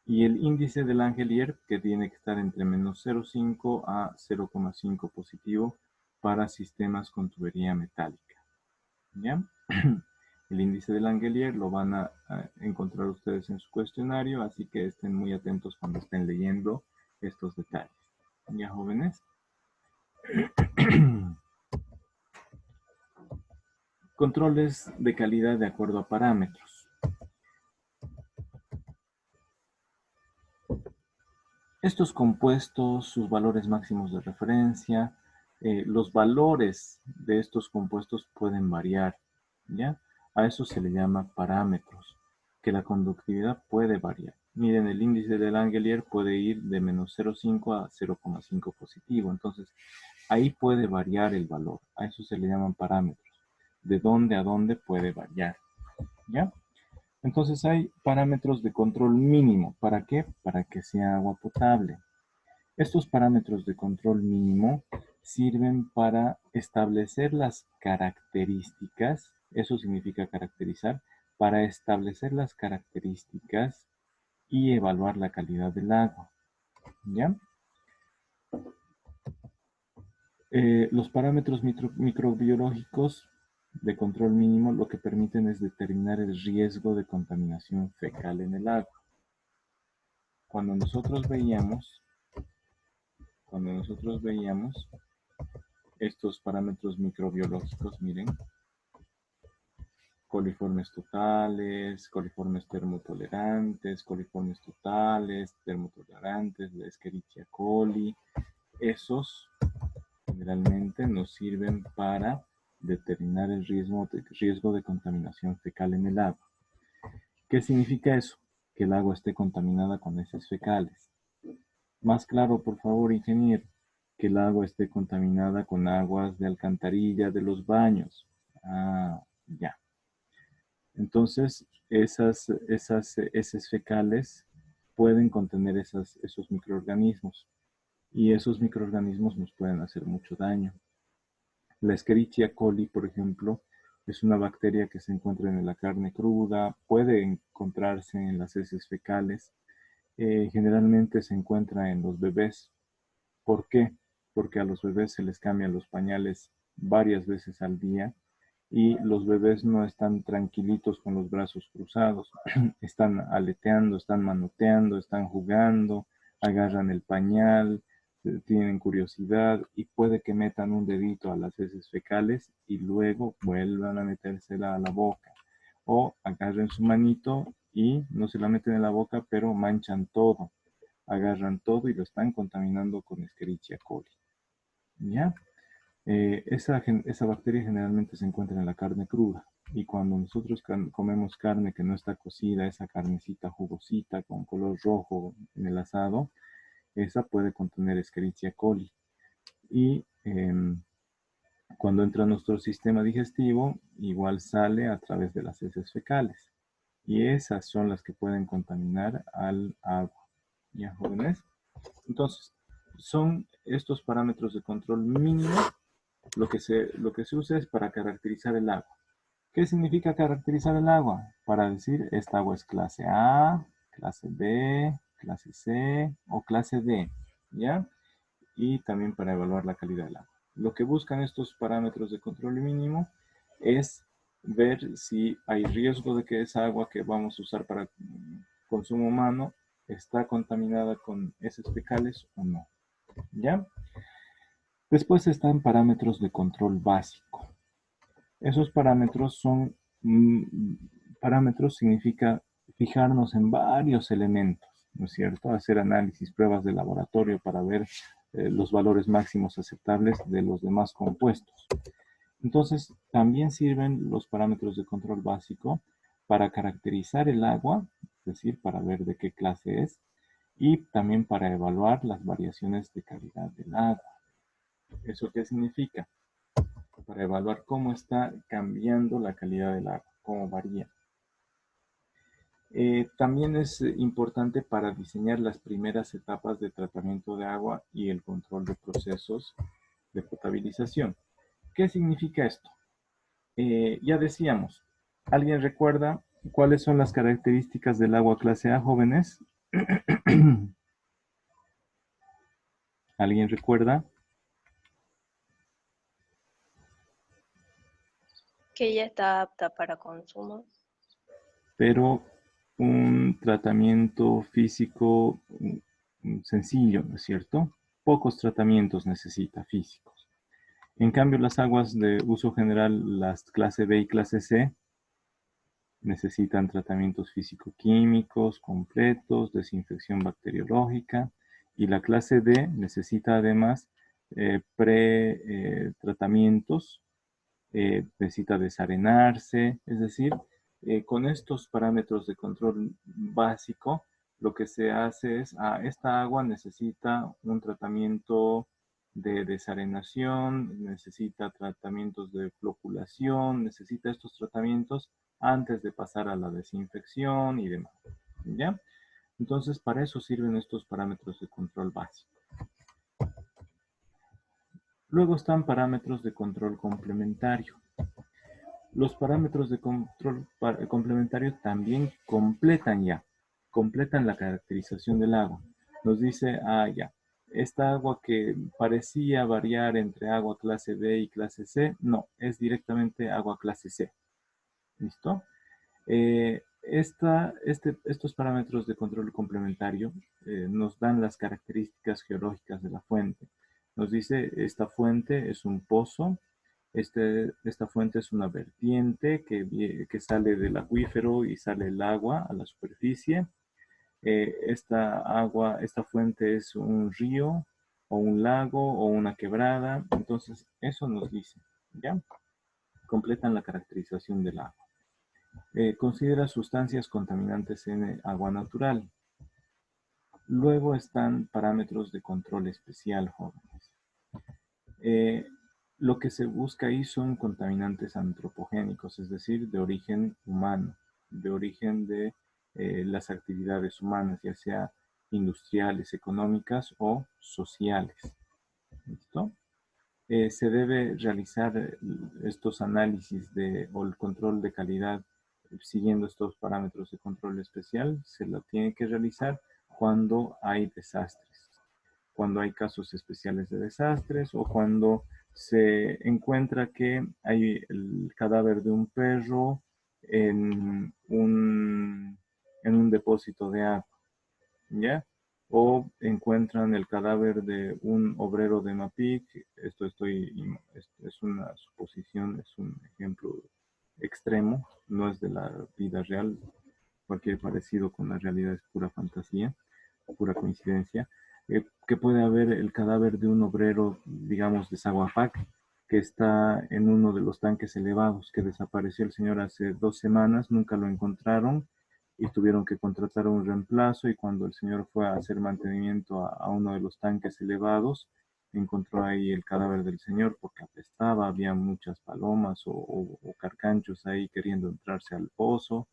Y el índice de Langelier, que tiene que estar entre menos 0,5 a 0,5 positivo para sistemas con tubería metálica. ¿Ya? El índice de Langelier lo van a encontrar ustedes en su cuestionario, así que estén muy atentos cuando estén leyendo estos detalles. ¿Ya, jóvenes? Controles de calidad de acuerdo a parámetros. Estos compuestos, sus valores máximos de referencia, los valores de estos compuestos pueden variar, ¿ya? A eso se le llama parámetros, que la conductividad puede variar. Miren, el índice de Langelier puede ir de menos 0,5 a 0,5 positivo, entonces ahí puede variar el valor, a eso se le llaman parámetros, de dónde a dónde puede variar, ¿ya? Entonces hay parámetros de control mínimo. ¿Para qué? Para que sea agua potable. Estos parámetros de control mínimo sirven para establecer las características, eso significa caracterizar, para establecer las características y evaluar la calidad del agua. ¿Ya? Los parámetros microbiológicos de control mínimo lo que permiten es determinar el riesgo de contaminación fecal en el agua. Cuando nosotros veíamos estos parámetros microbiológicos, miren, coliformes totales, coliformes termotolerantes, coliformes totales, termotolerantes, la Escherichia coli, esos generalmente nos sirven para determinar el riesgo de contaminación fecal en el agua. ¿Qué significa eso? Que el agua esté contaminada con heces fecales. Más claro, por favor, ingeniero, que el agua esté contaminada con aguas de alcantarilla de los baños. Ah, ya. Entonces, esas heces fecales pueden contener esos microorganismos y esos microorganismos nos pueden hacer mucho daño. La Escherichia coli, por ejemplo, es una bacteria que se encuentra en la carne cruda, puede encontrarse en las heces fecales, generalmente se encuentra en los bebés. ¿Por qué? Porque a los bebés se les cambian los pañales varias veces al día y los bebés no están tranquilitos con los brazos cruzados, están aleteando, están manoteando, están jugando, agarran el pañal, tienen curiosidad y puede que metan un dedito a las heces fecales y luego vuelvan a metérsela a la boca. O agarren su manito y no se la meten en la boca, pero manchan todo, agarran todo y lo están contaminando con Escherichia coli. ¿Ya? Esa bacteria generalmente se encuentra en la carne cruda y cuando nosotros comemos carne que no está cocida, esa carnecita jugosita con color rojo en el asado, esa puede contener Escherichia coli y cuando entra a nuestro sistema digestivo igual sale a través de las heces fecales y esas son las que pueden contaminar al agua. ¿Ya, jóvenes? Entonces, son estos parámetros de control mínimo lo que se usa es para caracterizar el agua. ¿Qué significa caracterizar el agua? Para decir, esta agua es clase A, clase B, clase C o clase D, ¿ya? Y también para evaluar la calidad del agua. Lo que buscan estos parámetros de control mínimo es ver si hay riesgo de que esa agua que vamos a usar para consumo humano está contaminada con heces fecales o no, ¿ya? Después están parámetros de control básico. Esos parámetros son, parámetros significa fijarnos en varios elementos, ¿no es cierto? Hacer análisis, pruebas de laboratorio para ver los valores máximos aceptables de los demás compuestos. Entonces, también sirven los parámetros de control básico para caracterizar el agua, es decir, para ver de qué clase es, y también para evaluar las variaciones de calidad del agua. ¿Eso qué significa? Para evaluar cómo está cambiando la calidad del agua, cómo varía. También es importante para diseñar las primeras etapas de tratamiento de agua y el control de procesos de potabilización. ¿Qué significa esto? Ya decíamos, ¿alguien recuerda cuáles son las características del agua clase A, jóvenes? ¿Alguien recuerda? Que ya está apta para consumo. Pero un tratamiento físico sencillo, ¿no es cierto? Pocos tratamientos necesita físicos. En cambio, las aguas de uso general, las clase B y clase C, necesitan tratamientos físico-químicos completos, desinfección bacteriológica, y la clase D necesita además pre-tratamientos, necesita desarenarse, es decir, con estos parámetros de control básico, lo que se hace es, esta agua necesita un tratamiento de desarenación, necesita tratamientos de floculación, necesita estos tratamientos antes de pasar a la desinfección y demás, ¿ya? Entonces, para eso sirven estos parámetros de control básico. Luego están parámetros de control complementario. Los parámetros de control complementario también completan la caracterización del agua. Nos dice, ya, esta agua que parecía variar entre agua clase B y clase C, no, es directamente agua clase C. ¿Listo? Estos parámetros de control complementario nos dan las características geológicas de la fuente. Nos dice, esta fuente es un pozo, esta fuente es una vertiente que sale del acuífero y sale el agua a la superficie. Esta fuente es un río o un lago o una quebrada. Entonces, eso nos dice, ¿ya? Completan la caracterización del agua. Considera sustancias contaminantes en el agua natural. Luego están parámetros de control especial, jóvenes. Lo que se busca ahí son contaminantes antropogénicos, es decir, de origen humano, de origen de las actividades humanas, ya sea industriales, económicas o sociales. ¿Listo? Se debe realizar estos análisis o el control de calidad siguiendo estos parámetros de control especial. Se lo tiene que realizar cuando hay desastres, cuando hay casos especiales de desastres o cuando se encuentra que hay el cadáver de un perro en un depósito de agua, ¿ya? O encuentran el cadáver de un obrero de Mapic. Esto es una suposición, es un ejemplo extremo, no es de la vida real. Cualquier parecido con la realidad es pura fantasía, pura coincidencia. Que puede haber el cadáver de un obrero, digamos, de Zaguapac, que está en uno de los tanques elevados, que desapareció el señor hace 2 semanas, nunca lo encontraron y tuvieron que contratar un reemplazo, y cuando el señor fue a hacer mantenimiento a uno de los tanques elevados, encontró ahí el cadáver del señor porque apestaba, había muchas palomas o carcanchos ahí queriendo entrarse al pozo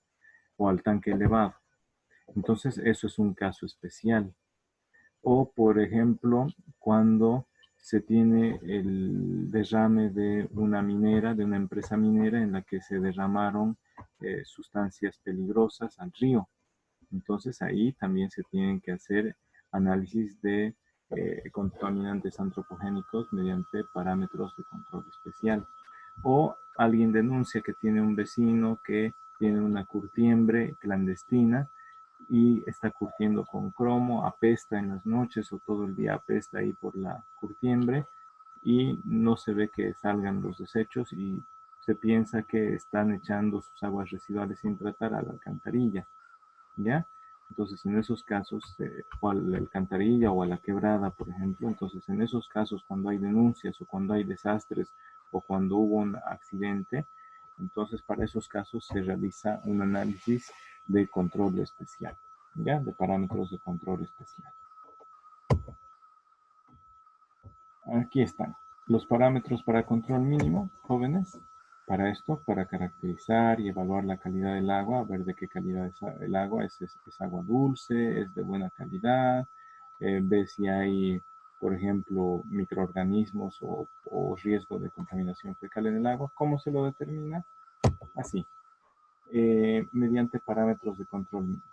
o al tanque elevado. Entonces, eso es un caso especial. O, por ejemplo, cuando se tiene el derrame de una minera, de una empresa minera en la que se derramaron sustancias peligrosas al río. Entonces, ahí también se tienen que hacer análisis de contaminantes antropogénicos mediante parámetros de control especial. O alguien denuncia que tiene un vecino que tiene una curtiembre clandestina y está curtiendo con cromo, apesta en las noches o todo el día apesta ahí por la curtiembre y no se ve que salgan los desechos y se piensa que están echando sus aguas residuales sin tratar a la alcantarilla, ¿ya? Entonces, en esos casos, o a la alcantarilla o a la quebrada, por ejemplo, entonces en esos casos, cuando hay denuncias o cuando hay desastres o cuando hubo un accidente, entonces para esos casos se realiza un análisis de control especial, ¿ya? De parámetros de control especial. Aquí están los parámetros para control mínimo, jóvenes. Para esto, para caracterizar y evaluar la calidad del agua, ver de qué calidad es el agua, es agua dulce, es de buena calidad, ver si hay, por ejemplo, microorganismos o riesgo de contaminación fecal en el agua. ¿Cómo se lo determina? Así, mediante parámetros de control mínimo.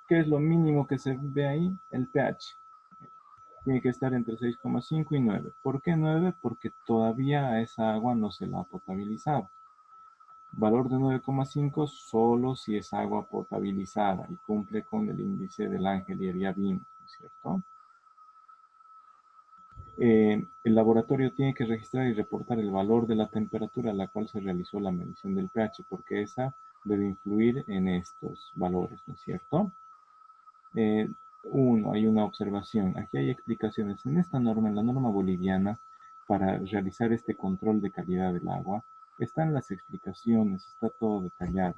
¿Qué es lo mínimo que se ve ahí? El pH. Tiene que estar entre 6,5 y 9. ¿Por qué 9? Porque todavía a esa agua no se la ha potabilizado. Valor de 9,5 solo si es agua potabilizada y cumple con el índice del ángel y el Yabin, ¿no es cierto? El laboratorio tiene que registrar y reportar el valor de la temperatura a la cual se realizó la medición del pH, porque esa debe influir en estos valores, ¿no es cierto? Hay una observación. Aquí hay explicaciones. En esta norma, en la norma boliviana, para realizar este control de calidad del agua, están las explicaciones, está todo detallado.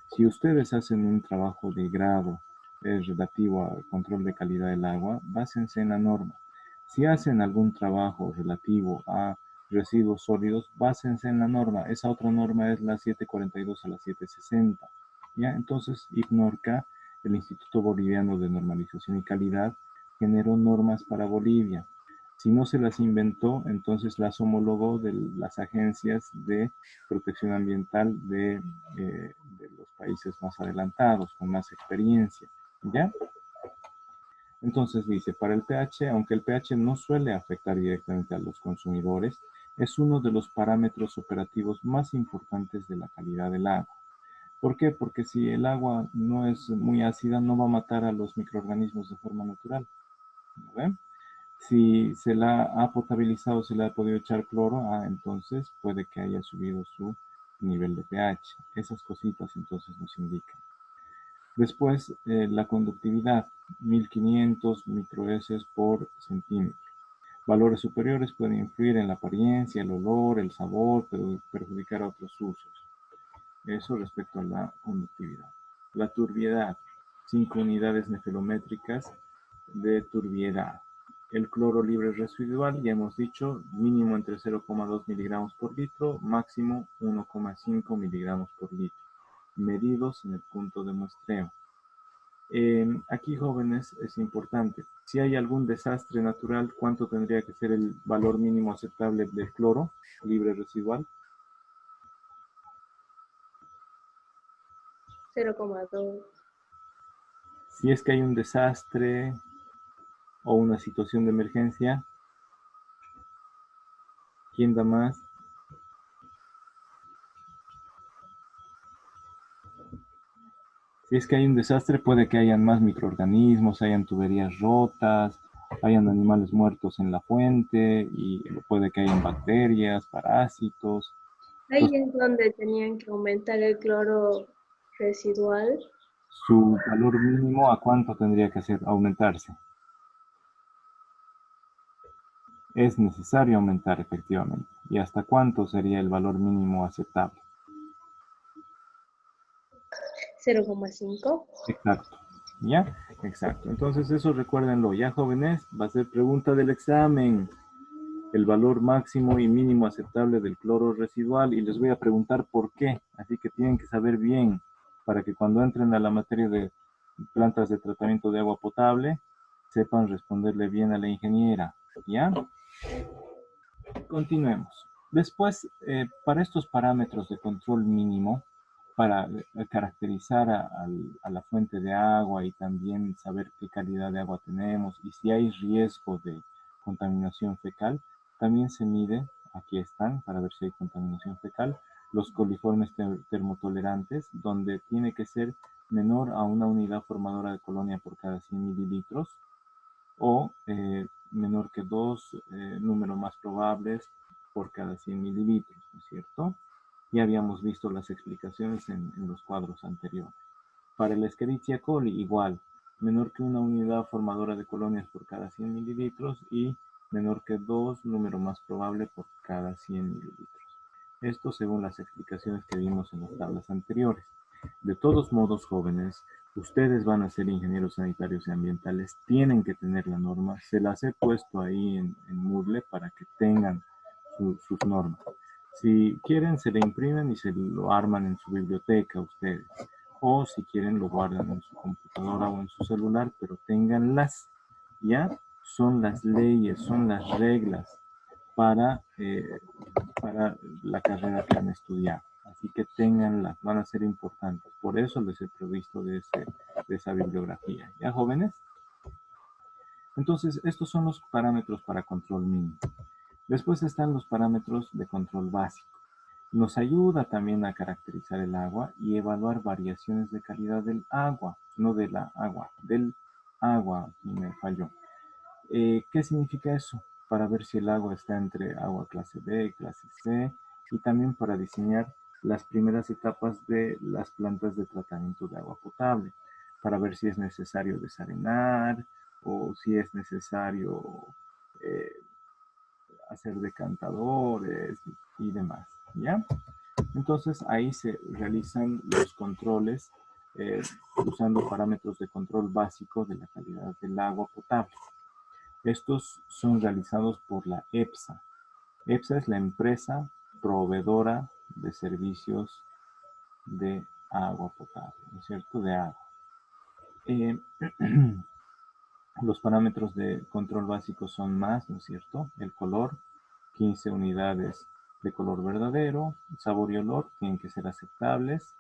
Si ustedes hacen un trabajo de grado relativo al control de calidad del agua, básense en la norma. Si hacen algún trabajo relativo a residuos sólidos, básense en la norma. Esa otra norma es la 742 a la 760. ¿Ya? Entonces, IPNORCA, el Instituto Boliviano de Normalización y Calidad, generó normas para Bolivia. Si no se las inventó, entonces las homologó de las agencias de protección ambiental de los países más adelantados, con más experiencia. ¿Ya? Entonces dice, para el pH, aunque el pH no suele afectar directamente a los consumidores, es uno de los parámetros operativos más importantes de la calidad del agua. ¿Por qué? Porque si el agua no es muy ácida, no va a matar a los microorganismos de forma natural. ¿No ven? Si se la ha potabilizado, se le ha podido echar cloro, entonces puede que haya subido su nivel de pH. Esas cositas entonces nos indican. Después, la conductividad, 1500 microheces por centímetro. Valores superiores pueden influir en la apariencia, el olor, el sabor, pero perjudicar a otros usos. Eso respecto a la conductividad. La turbiedad, 5 unidades nefelométricas de turbiedad. El cloro libre residual, ya hemos dicho, mínimo entre 0,2 miligramos por litro, máximo 1,5 miligramos por litro, medidos en el punto de muestreo. Aquí, jóvenes, es importante. Si hay algún desastre natural, ¿cuánto tendría que ser el valor mínimo aceptable del cloro libre residual? 0,2. Si es que hay un desastre o una situación de emergencia, ¿quién da más? Si es que hay un desastre, puede que hayan más microorganismos, hayan tuberías rotas, hayan animales muertos en la fuente y puede que hayan bacterias, parásitos. Ahí es donde tenían que aumentar el cloro residual. Su valor mínimo, ¿a cuánto tendría que aumentarse? Es necesario aumentar efectivamente. ¿Y hasta cuánto sería el valor mínimo aceptable? 0,5. Exacto. ¿Ya? Exacto. Entonces eso recuérdenlo. Ya, jóvenes, va a ser pregunta del examen. El valor máximo y mínimo aceptable del cloro residual y les voy a preguntar por qué. Así que tienen que saber bien para que cuando entren a la materia de plantas de tratamiento de agua potable, sepan responderle bien a la ingeniera. ¿Ya? Continuemos. Después, para estos parámetros de control mínimo, para caracterizar a la fuente de agua y también saber qué calidad de agua tenemos y si hay riesgo de contaminación fecal, también se mide, aquí están, para ver si hay contaminación fecal, los coliformes termotolerantes, donde tiene que ser menor a una unidad formadora de colonia por cada 100 mililitros o menor que 2 números más probables por cada 100 mililitros, ¿no es cierto? Ya habíamos visto las explicaciones en los cuadros anteriores. Para el Escherichia coli, igual, menor que una unidad formadora de colonias por cada 100 mililitros y menor que 2 número más probable por cada 100 mililitros. Esto según las explicaciones que vimos en las tablas anteriores. De todos modos, jóvenes, ustedes van a ser ingenieros sanitarios y ambientales, tienen que tener la norma. Se las he puesto ahí en Moodle para que tengan sus normas. Si quieren, se le imprimen y se lo arman en su biblioteca ustedes. O si quieren, lo guardan en su computadora o en su celular, pero ténganlas. ¿Ya? Son las leyes, son las reglas para la carrera que han estudiado. Así que ténganlas, van a ser importantes. Por eso les he provisto de esa bibliografía. ¿Ya, jóvenes? Entonces, estos son los parámetros para control mínimo. Después están los parámetros de control básico. Nos ayuda también a caracterizar el agua y evaluar variaciones de calidad del agua, no de la agua, del agua, y me falló. ¿Qué significa eso? Para ver si el agua está entre agua clase B y clase C y también para diseñar las primeras etapas de las plantas de tratamiento de agua potable, para ver si es necesario desarenar o si es necesario eh, hacer decantadores y demás, ¿ya? Entonces ahí se realizan los controles usando parámetros de control básico de la calidad del agua potable. Estos son realizados por la EPSA. EPSA es la empresa proveedora de servicios de agua potable, ¿no es cierto? De agua. Los parámetros de control básico son más, ¿no es cierto? El color, 15 unidades de color verdadero, sabor y olor tienen que ser aceptables.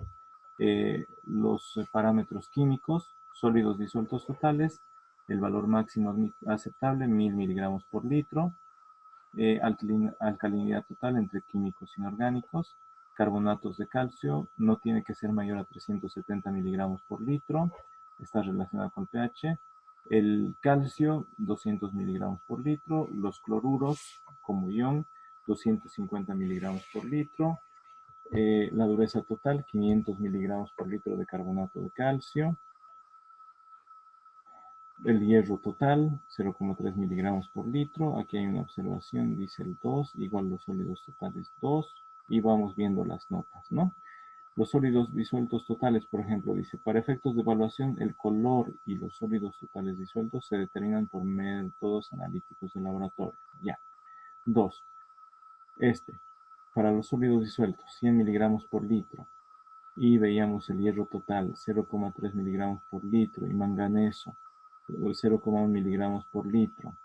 Los parámetros químicos, sólidos disueltos totales, el valor máximo aceptable, 1000 miligramos por litro. Alcalinidad total entre químicos inorgánicos. Carbonatos de calcio no tiene que ser mayor a 370 miligramos por litro. Está relacionado con pH. El calcio, 200 miligramos por litro. Los cloruros, como ion, 250 miligramos por litro. La dureza total, 500 miligramos por litro de carbonato de calcio. El hierro total, 0,3 miligramos por litro. Aquí hay una observación, dice el 2, igual los sólidos totales 2. Y vamos viendo las notas, ¿no? Los sólidos disueltos totales, por ejemplo, dice, para efectos de evaluación, el color y los sólidos totales disueltos se determinan por métodos analíticos de laboratorio. Ya. 2. Para los sólidos disueltos, 100 miligramos por litro. Y veíamos el hierro total, 0,3 miligramos por litro. Y manganeso, 0,1 miligramos por litro.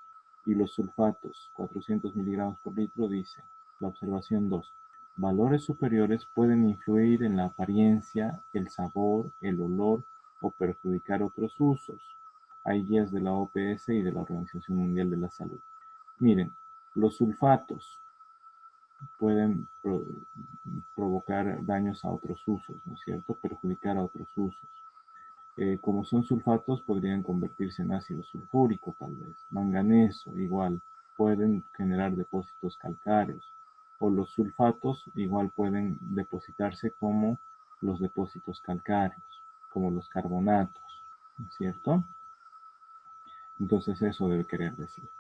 Y los sulfatos, 400 miligramos por litro, dice la observación 2. Valores superiores pueden influir en la apariencia, el sabor, el olor o perjudicar otros usos. Hay guías de la OPS y de la Organización Mundial de la Salud. Miren, los sulfatos pueden provocar daños a otros usos, ¿no es cierto? Perjudicar a otros usos. Como son sulfatos, podrían convertirse en ácido sulfúrico, tal vez. Manganeso, igual, pueden generar depósitos calcáreos. O los sulfatos, igual, pueden depositarse como los depósitos calcáreos, como los carbonatos, ¿no es cierto? Entonces, eso debe querer decir.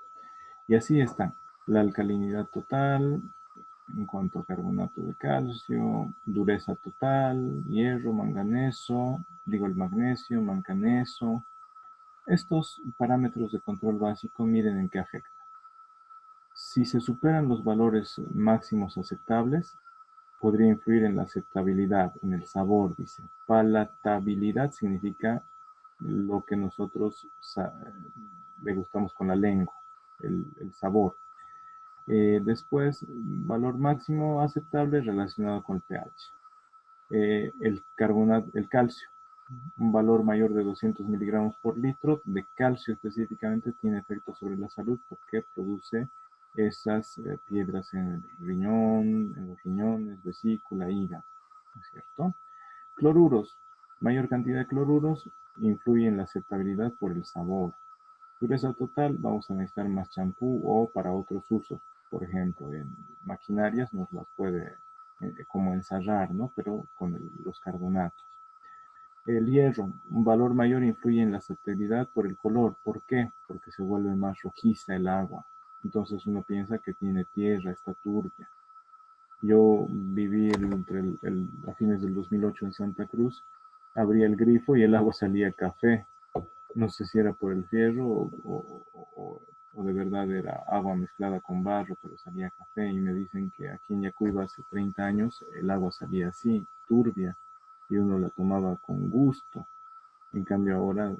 Y así está. La alcalinidad total, en cuanto a carbonato de calcio, dureza total, hierro, manganeso, el magnesio, manganeso. Estos parámetros de control básico miren en qué afecta. Si se superan los valores máximos aceptables, podría influir en la aceptabilidad, en el sabor, dice. Palatabilidad significa lo que nosotros degustamos con la lengua, el sabor. Después, valor máximo aceptable relacionado con el pH. El calcio, un valor mayor de 200 miligramos por litro de calcio específicamente tiene efecto sobre la salud porque produce esas piedras en el riñón, en los riñones, vesícula, hígado, ¿no es cierto? Cloruros, mayor cantidad de cloruros influye en la aceptabilidad por el sabor. Dureza total, vamos a necesitar más champú o para otros usos. Por ejemplo, en maquinarias nos las puede como ensarrar, ¿no? Pero con los carbonatos. El hierro, un valor mayor influye en la aceptabilidad por el color. ¿Por qué? Porque se vuelve más rojiza el agua. Entonces uno piensa que tiene tierra, está turbia. Yo viví a fines del 2008 en Santa Cruz, abría el grifo y el agua salía café. No sé si era por el fierro o de verdad era agua mezclada con barro, pero salía café. Y me dicen que aquí en Yacuiba hace 30 años el agua salía así, turbia, y uno la tomaba con gusto. En cambio ahora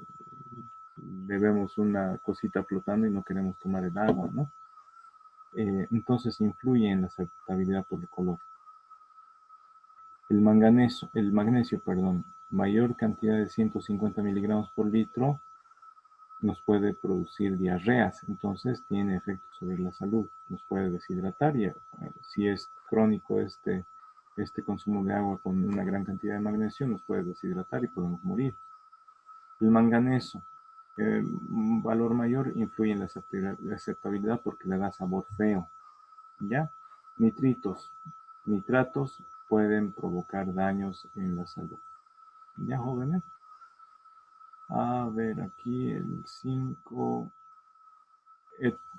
bebemos una cosita flotando y no queremos tomar el agua, ¿no? Entonces influye en la aceptabilidad por el color. El magnesio, mayor cantidad de 150 miligramos por litro nos puede producir diarreas, entonces tiene efectos sobre la salud, nos puede deshidratar y si es crónico este consumo de agua con una gran cantidad de magnesio nos puede deshidratar y podemos morir. El manganeso, un valor mayor influye en la aceptabilidad porque le da sabor feo, ¿ya? Nitratos pueden provocar daños en la salud. ¿Ya, jóvenes? A ver, aquí el 5.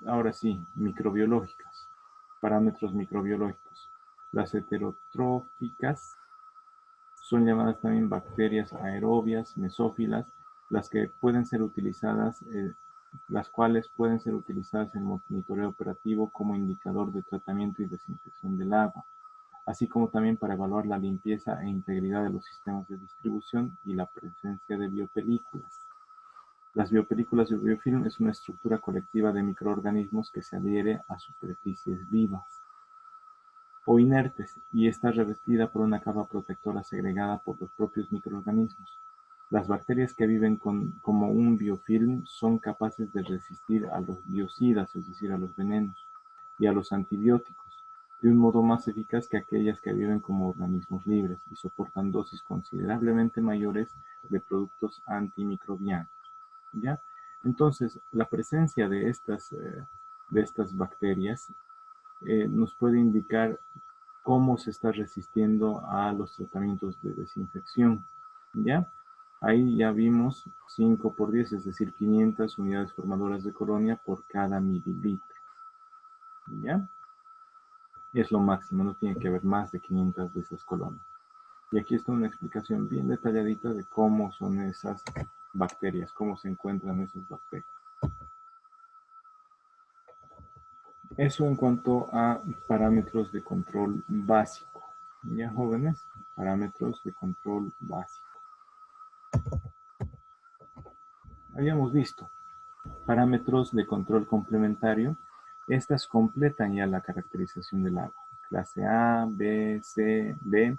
Ahora sí, microbiológicas. Parámetros microbiológicos. Las heterotróficas son llamadas también bacterias aerobias, mesófilas, las que pueden ser utilizadas las cuales pueden ser utilizadas en monitoreo operativo como indicador de tratamiento y desinfección del agua, así como también para evaluar la limpieza e integridad de los sistemas de distribución y la presencia de biopelículas. Las biopelículas de biofilm es una estructura colectiva de microorganismos que se adhiere a superficies vivas o inertes y está revestida por una capa protectora segregada por los propios microorganismos. Las bacterias que viven como un biofilm son capaces de resistir a los biocidas, es decir, a los venenos, y a los antibióticos, de un modo más eficaz que aquellas que viven como organismos libres y soportan dosis considerablemente mayores de productos antimicrobianos. ¿Ya? Entonces, la presencia de estas bacterias nos puede indicar cómo se está resistiendo a los tratamientos de desinfección. ¿Ya? Ahí ya vimos 5 por 10, es decir, 500 unidades formadoras de colonia por cada mililitro. ¿Ya? Es lo máximo, no tiene que haber más de 500 de esas colonias. Y aquí está una explicación bien detalladita de cómo son esas bacterias, cómo se encuentran esas bacterias. Eso en cuanto a parámetros de control básico. ¿Ya, jóvenes? Parámetros de control básico. Habíamos visto parámetros de control complementario. Estas completan ya la caracterización del agua. Clase A, B, C, D.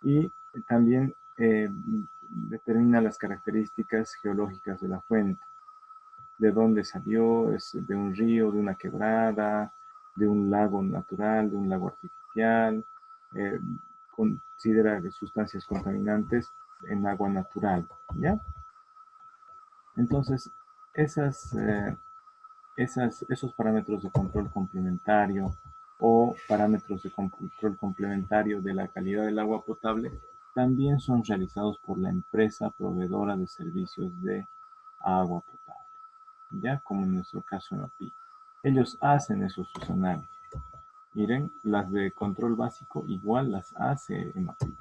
Y también determina las características geológicas de la fuente. De dónde salió, es de un río, de una quebrada, de un lago natural, de un lago artificial. Considera sustancias contaminantes en agua natural, ¿ya? Entonces, esos parámetros de control complementario o parámetros de control complementario de la calidad del agua potable también son realizados por la empresa proveedora de servicios de agua potable, ya como en nuestro caso en API. Ellos hacen esos sus análisis. Miren, las de control básico igual las hace en MAPIC.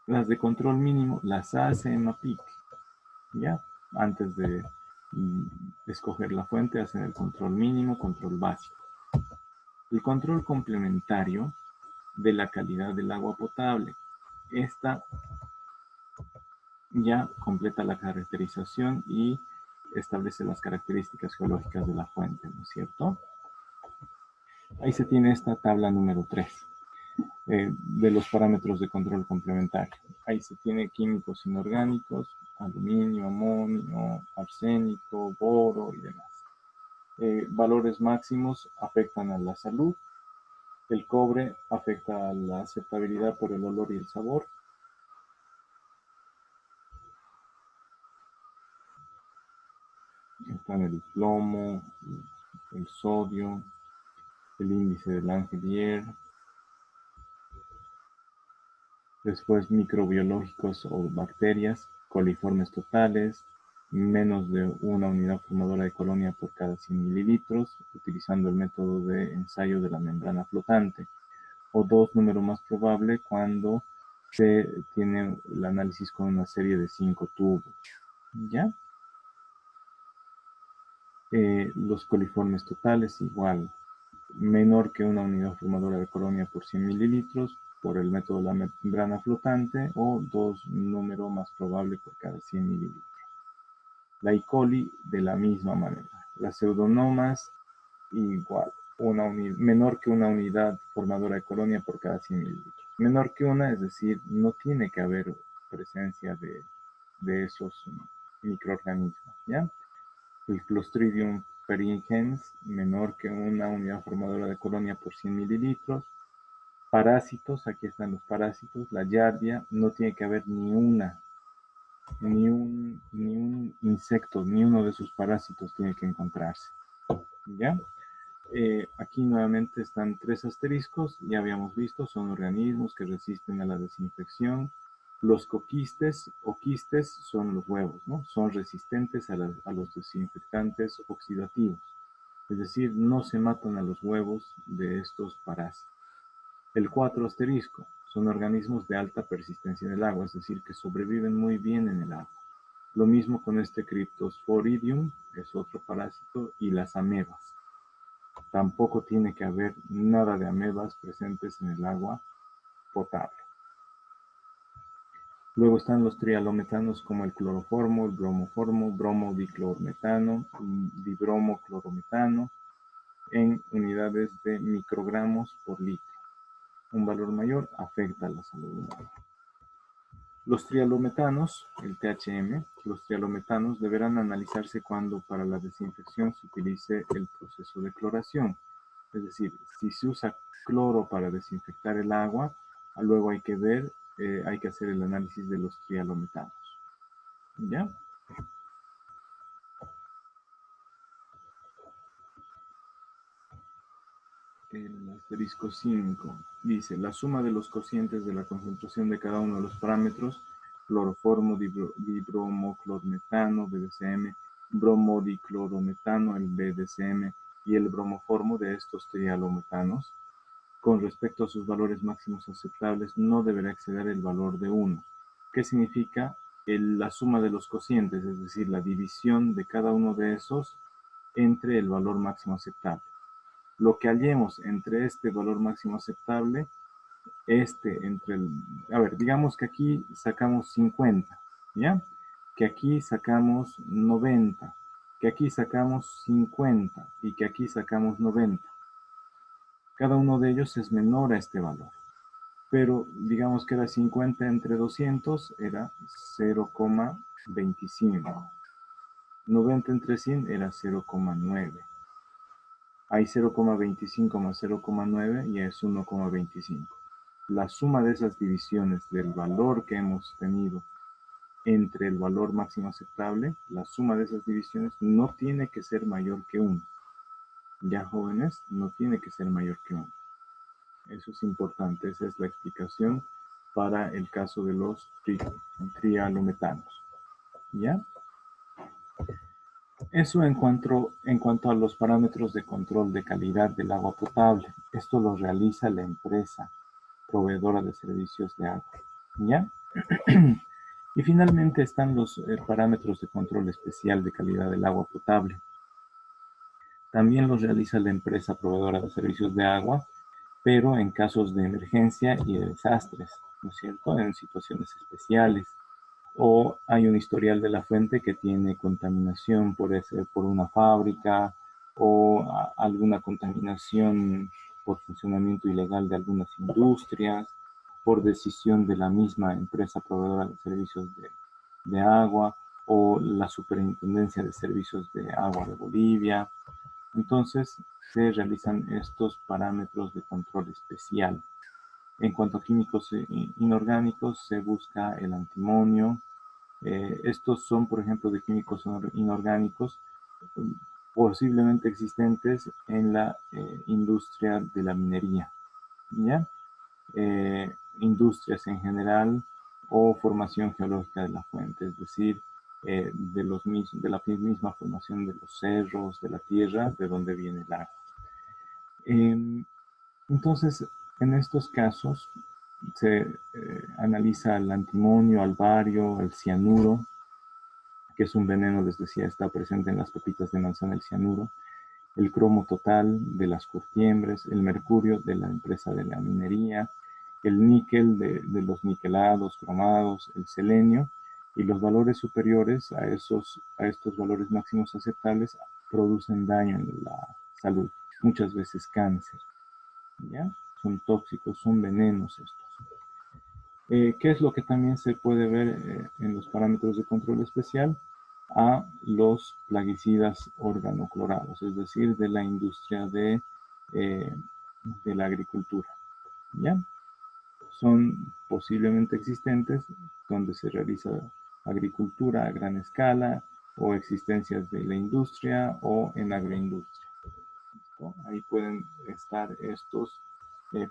Las de control mínimo las hace en MAPIC. Ya, antes de escoger la fuente, hacen el control mínimo, control básico. El control complementario de la calidad del agua potable. Esta ya completa la caracterización y establece las características geológicas de la fuente, ¿no es cierto? Ahí se tiene esta tabla número 3 de los parámetros de control complementario. Ahí se tiene químicos inorgánicos, aluminio, amonio, arsénico, boro y demás. Valores máximos afectan a la salud. El cobre afecta a la aceptabilidad por el olor y el sabor. Están el plomo, el sodio, el índice de Langelier. Después microbiológicos o bacterias, coliformes totales, menos de una unidad formadora de colonia por cada 100 mililitros, utilizando el método de ensayo de la membrana flotante. O 2, número más probable, cuando se tiene el análisis con una serie de 5 tubos. ¿Ya? Los coliformes totales igual, menor que una unidad formadora de colonia por 100 mililitros por el método de la membrana flotante o 2, número más probable por cada 100 mililitros. La E. coli de la misma manera. Las pseudomonas igual, menor que una unidad formadora de colonia por cada 100 mililitros. Menor que una, es decir, no tiene que haber presencia de esos microorganismos, ¿ya? El Clostridium perfringens, menor que una unidad formadora de colonia por 100 mililitros. Parásitos, aquí están los parásitos. La Giardia, no tiene que haber ni un insecto, ni uno de sus parásitos tiene que encontrarse. ¿Ya? Aquí nuevamente están 3 asteriscos, ya habíamos visto, son organismos que resisten a la desinfección. Los coquistes o quistes son los huevos, ¿no? Son resistentes a los desinfectantes oxidativos. Es decir, no se matan a los huevos de estos parásitos. El 4 asterisco son organismos de alta persistencia en el agua, es decir, que sobreviven muy bien en el agua. Lo mismo con este Cryptosporidium, es otro parásito, y las amebas. Tampoco tiene que haber nada de amebas presentes en el agua potable. Luego están los trialometanos como el cloroformo, el bromoformo, bromodiclormetano, dibromoclorometano, en unidades de microgramos por litro. Un valor mayor afecta a la salud humana. Los trialometanos, el THM, los trialometanos deberán analizarse cuando para la desinfección se utilice el proceso de cloración. Es decir, si se usa cloro para desinfectar el agua, luego hay que ver, hay que hacer el análisis de los trialometanos. ¿Ya? El asterisco 5 dice, la suma de los cocientes de la concentración de cada uno de los parámetros, cloroformo, dibromoclormetano, BDCM, bromodiclorometano, el BDCM, y el bromoformo de estos trialometanos, con respecto a sus valores máximos aceptables, no deberá exceder el valor de 1. ¿Qué significa? La suma de los cocientes, es decir, la división de cada uno de esos entre el valor máximo aceptable. Lo que hallemos entre este valor máximo aceptable, digamos que aquí sacamos 50, ¿ya? Que aquí sacamos 90, que aquí sacamos 50 y que aquí sacamos 90. Cada uno de ellos es menor a este valor. Pero digamos que era 50 entre 200, era 0,25. 90 entre 100 era 0,9. Hay 0,25 más 0,9 y es 1,25. La suma de esas divisiones del valor que hemos tenido entre el valor máximo aceptable, la suma de esas divisiones no tiene que ser mayor que 1. Ya, jóvenes, no tiene que ser mayor que 1. Eso es importante, esa es la explicación para el caso de los trialometanos. ¿Ya? Eso en cuanto a los parámetros de control de calidad del agua potable. Esto lo realiza la empresa proveedora de servicios de agua. ¿Ya? Y finalmente están los parámetros de control especial de calidad del agua potable. También los realiza la empresa proveedora de servicios de agua, pero en casos de emergencia y de desastres, ¿no es cierto? En situaciones especiales. O hay un historial de la fuente que tiene contaminación, puede ser por una fábrica o alguna contaminación por funcionamiento ilegal de algunas industrias, por decisión de la misma empresa proveedora de servicios de agua o la Superintendencia de Servicios de Agua de Bolivia. Entonces, se realizan estos parámetros de control especial. En cuanto a químicos inorgánicos, se busca el antimonio. Estos son, por ejemplo, de químicos inorgánicos posiblemente existentes en la industria de la minería, ¿ya? Industrias en general o formación geológica de la fuente, es decir, de la misma formación de los cerros, de la tierra, de donde viene el agua. Entonces, en estos casos se analiza el antimonio, al bario, el cianuro, que es un veneno, les decía, está presente en las pepitas de manzana, el cianuro, el cromo total de las curtiembres, el mercurio de la empresa de la minería, el níquel de los niquelados, cromados, el selenio, y los valores superiores a estos valores máximos aceptables producen daño en la salud, muchas veces cáncer. ¿Ya? Son tóxicos, son venenos estos. ¿Qué es lo que también se puede ver en los parámetros de control especial? A los plaguicidas organoclorados, es decir, de la industria de la agricultura. ¿Ya? Son posiblemente existentes donde se realiza agricultura a gran escala o existencias de la industria o en agroindustria. ¿Listo? Ahí pueden estar estos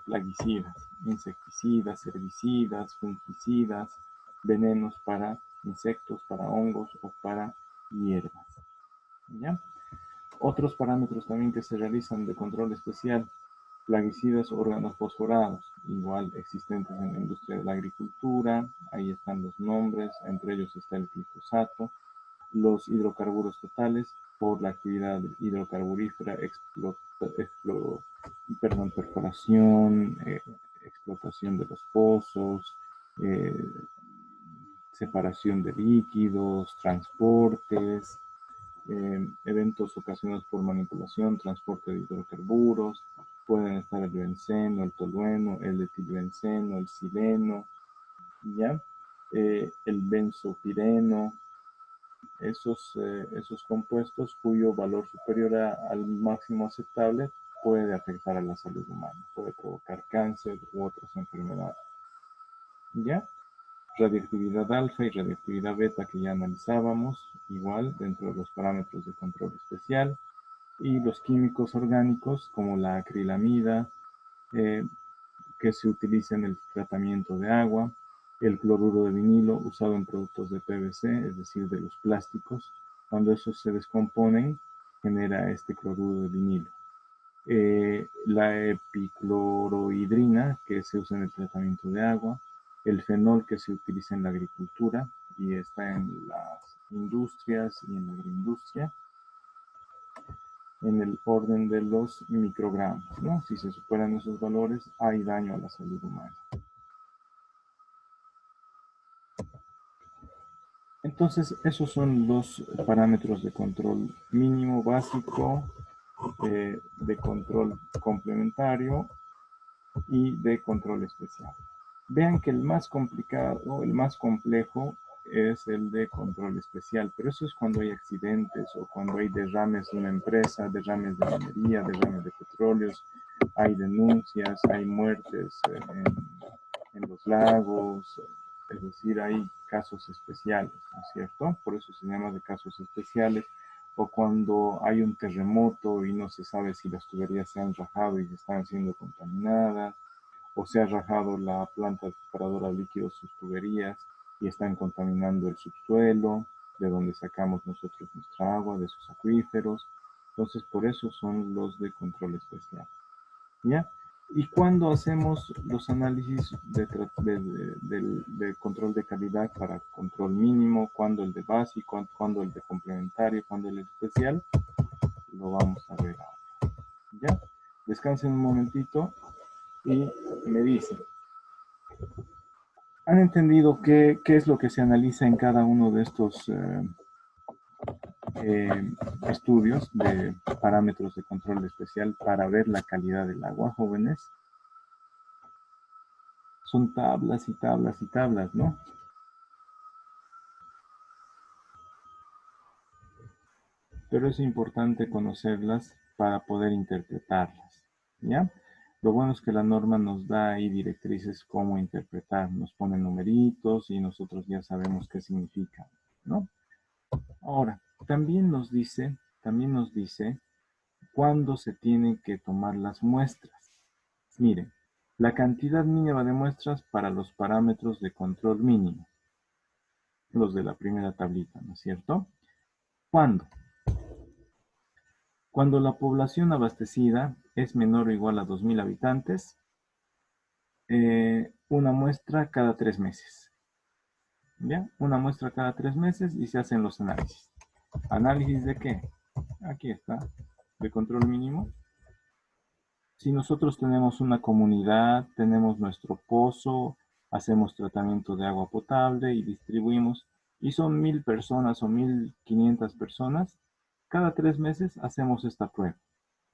plaguicidas, insecticidas, herbicidas, fungicidas, venenos para insectos, para hongos o para hierbas. ¿Ya? Otros parámetros también que se realizan de control especial Plaguicidas organofosforados, igual existentes en la industria de la agricultura. Ahí están los nombres, entre ellos está el glifosato. Los hidrocarburos totales, por la actividad hidrocarburífera, perforación, explotación de los pozos, eh, separación de líquidos, transportes, eventos ocasionados por manipulación, transporte de hidrocarburos. Pueden estar el benceno, el tolueno, el etilbenceno, el sileno, ¿ya? El benzopireno, esos compuestos cuyo valor superior al máximo aceptable puede afectar a la salud humana, puede provocar cáncer u otras enfermedades. ¿Ya? Radioactividad alfa y radioactividad beta que ya analizábamos, igual dentro de los parámetros de control especial. Y los químicos orgánicos como la acrilamida, que se utiliza en el tratamiento de agua, el cloruro de vinilo usado en productos de PVC, es decir, de los plásticos. Cuando esos se descomponen, genera este cloruro de vinilo. La epiclorohidrina, que se usa en el tratamiento de agua, el fenol que se utiliza en la agricultura y está en las industrias y en la agroindustria, en el orden de los microgramos, ¿no? Si se superan esos valores, hay daño a la salud humana. Entonces, esos son los parámetros de control mínimo básico, de control complementario y de control especial. Vean que el más complicado, el más complejo es el de control especial, pero eso es cuando hay accidentes o cuando hay derrames de una empresa, derrames de minería, derrames de petróleos, hay denuncias, hay muertes en los lagos, es decir, hay casos especiales, ¿no es cierto? Por eso se llama de casos especiales. O cuando hay un terremoto y no se sabe si las tuberías se han rajado y están siendo contaminadas, o se ha rajado la planta separadora de líquidos, sus tuberías, y están contaminando el subsuelo, de donde sacamos nosotros nuestra agua, de sus acuíferos. Entonces, por eso son los de control especial. ¿Ya? Y cuando hacemos los análisis de control de calidad para control mínimo, cuando el de básico, cuando el de complementario, cuando el de especial, lo vamos a ver ahora. ¿Ya? Descansen un momentito y me dicen, ¿han entendido qué es lo que se analiza en cada uno de estos estudios de parámetros de control especial para ver la calidad del agua, jóvenes? Son tablas y tablas y tablas, ¿no? Pero es importante conocerlas para poder interpretarlas, ¿ya? Lo bueno es que la norma nos da ahí directrices cómo interpretar, nos pone numeritos y nosotros ya sabemos qué significa, ¿no? Ahora, también nos dice cuándo se tienen que tomar las muestras. Miren, la cantidad mínima de muestras para los parámetros de control mínimo, los de la primera tablita, ¿no es cierto? ¿Cuándo? Cuando la población abastecida es menor o igual a 2.000 habitantes, una muestra cada 3 meses. ¿Ya? Una muestra cada 3 meses y se hacen los análisis. ¿Análisis de qué? Aquí está, de control mínimo. Si nosotros tenemos una comunidad, tenemos nuestro pozo, hacemos tratamiento de agua potable y distribuimos, y son 1.000 personas o 1.500 personas, cada 3 meses hacemos esta prueba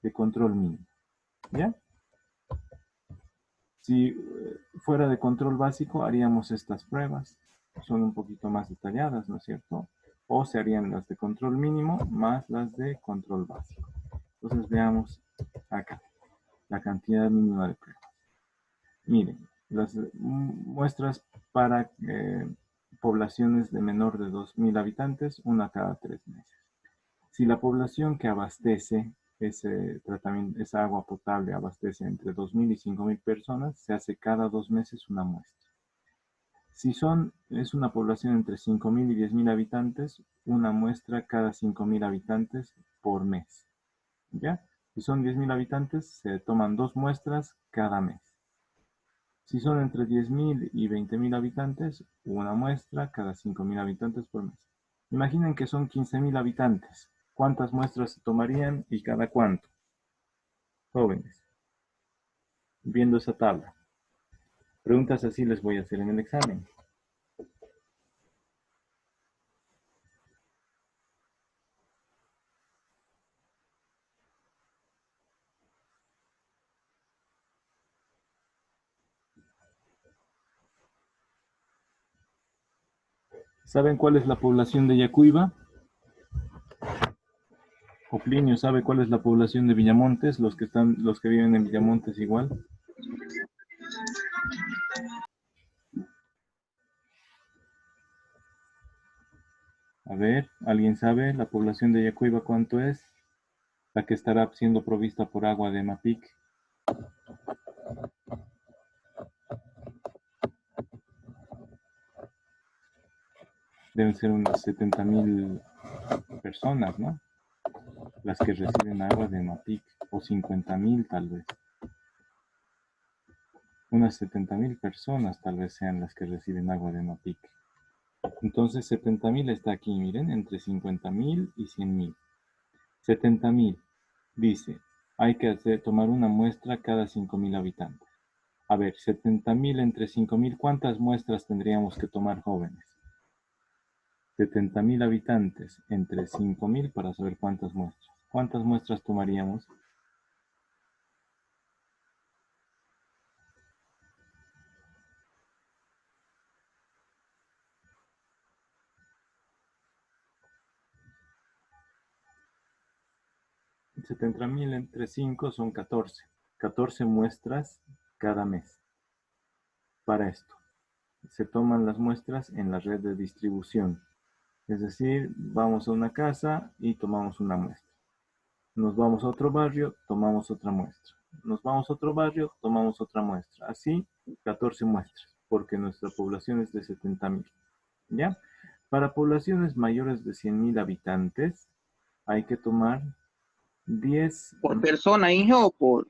de control mínimo. ¿Ya? Si fuera de control básico, haríamos estas pruebas. Son un poquito más detalladas, ¿no es cierto? O se harían las de control mínimo más las de control básico. Entonces veamos acá la cantidad mínima de pruebas. Miren, las muestras para poblaciones de menor de 2.000 habitantes, una cada 3 meses. Si la población que abastece esa agua potable abastece entre 2.000 y 5.000 personas, se hace cada 2 meses una muestra. Si es una población entre 5.000 y 10.000 habitantes, una muestra cada 5.000 habitantes por mes. ¿Ya? Si son 10.000 habitantes, se toman 2 muestras cada mes. Si son entre 10.000 y 20.000 habitantes, una muestra cada 5.000 habitantes por mes. Imaginen que son 15.000 habitantes. ¿Cuántas muestras se tomarían y cada cuánto? Jóvenes, viendo esa tabla. Preguntas así les voy a hacer en el examen. ¿Saben cuál es la población de Yacuiba? ¿O Plinio sabe cuál es la población de Villamontes? Los que viven en Villamontes igual. A ver, ¿alguien sabe la población de Yacuiba cuánto es? La que estará siendo provista por agua de Mapic. Deben ser unas 70.000 personas, ¿no? Las que reciben agua de Mapic, o 50.000 tal vez. Unas 70.000 personas tal vez sean las que reciben agua de Mapic. Entonces 70.000 está aquí, miren, entre 50.000 y 100.000. 70.000, dice, hay que tomar una muestra cada 5.000 habitantes. A ver, 70.000 entre 5.000, ¿cuántas muestras tendríamos que tomar, jóvenes? 70.000 habitantes entre 5.000 para saber cuántas muestras. ¿Cuántas muestras tomaríamos? $70.000 entre 5 son 14. 14 muestras cada mes. Para esto, se toman las muestras en la red de distribución. Es decir, vamos a una casa y tomamos una muestra. Nos vamos a otro barrio, tomamos otra muestra. Nos vamos a otro barrio, tomamos otra muestra. Así, 14 muestras, porque nuestra población es de 70.000. ¿Ya? Para poblaciones mayores de 100.000 habitantes, hay que tomar 10... ¿Por persona, hijo, o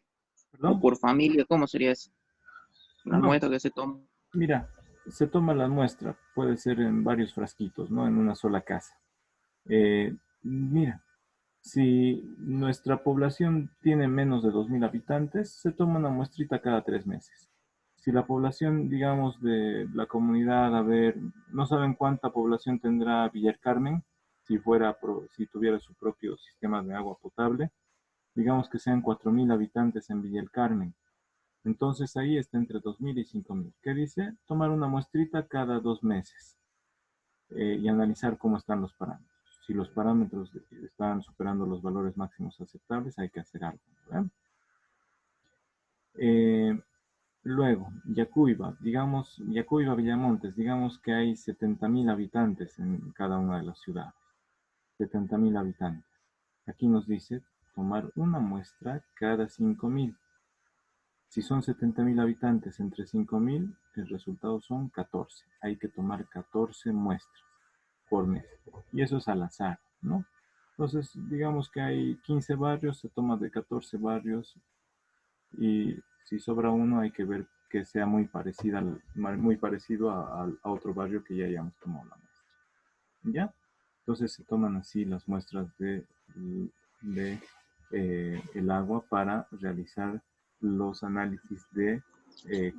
¿Perdón? por familia? ¿Cómo sería eso? La No, muestra que se toma. mira, se toma la muestra, puede ser en varios frasquitos, no en una sola casa. Mira, si nuestra población tiene menos de 2.000 habitantes, se toma una muestrita cada 3 meses. Si la población, digamos, de la comunidad, a ver, no saben cuánta población tendrá Villa del Carmen, si tuviera su propio sistema de agua potable, digamos que sean 4.000 habitantes en Villa del Carmen. Entonces ahí está entre 2.000 y 5.000. ¿Qué dice? Tomar una muestrita cada 2 meses y analizar cómo están los parámetros. Si los parámetros están superando los valores máximos aceptables, hay que hacer algo, ¿verdad? Luego, Yacuiba, Villamontes, digamos que hay 70.000 habitantes en cada una de las ciudades. 70.000 habitantes. Aquí nos dice tomar una muestra cada 5.000. Si son 70.000 habitantes entre 5.000, el resultado son 14. Hay que tomar 14 muestras por mes. Y eso es al azar, ¿no? Entonces, digamos que hay 15 barrios, se toma de 14 barrios y si sobra uno hay que ver que sea muy parecido a otro barrio que ya hayamos tomado la muestra. ¿Ya? Entonces se toman así las muestras de el agua para realizar los análisis de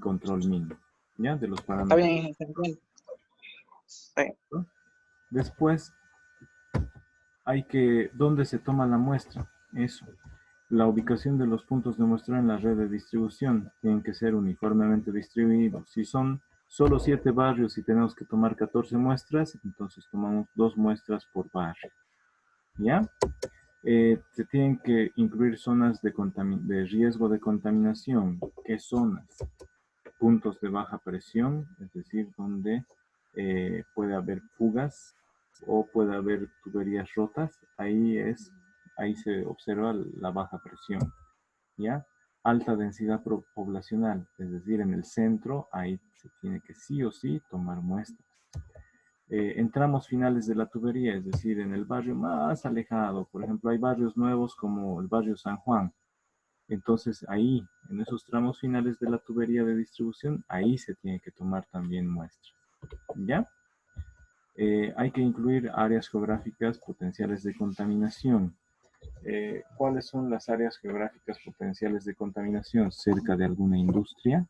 control mínimo, ¿ya? De los Está parámetros. bien, hijo, entiendo. Sí. Después ¿dónde se toma la muestra? Eso. La ubicación de los puntos de muestra en la red de distribución tienen que ser uniformemente distribuidos. Si son solo 7 barrios y tenemos que tomar 14 muestras, entonces tomamos 2 muestras por barrio. ¿Ya? Se tienen que incluir zonas de riesgo de contaminación. ¿Qué zonas? Puntos de baja presión, es decir, donde puede haber fugas o puede haber tuberías rotas. Ahí se observa la baja presión. ¿Ya? Alta densidad poblacional, es decir, en el centro, ahí se tiene que sí o sí tomar muestras. En tramos finales de la tubería, es decir, en el barrio más alejado, por ejemplo, hay barrios nuevos como el barrio San Juan, Entonces ahí, en esos tramos finales de la tubería de distribución, ahí se tiene que tomar también muestras. ¿Ya? Hay que incluir áreas geográficas potenciales de contaminación. ¿Cuáles son las áreas geográficas potenciales de contaminación? Cerca de alguna industria,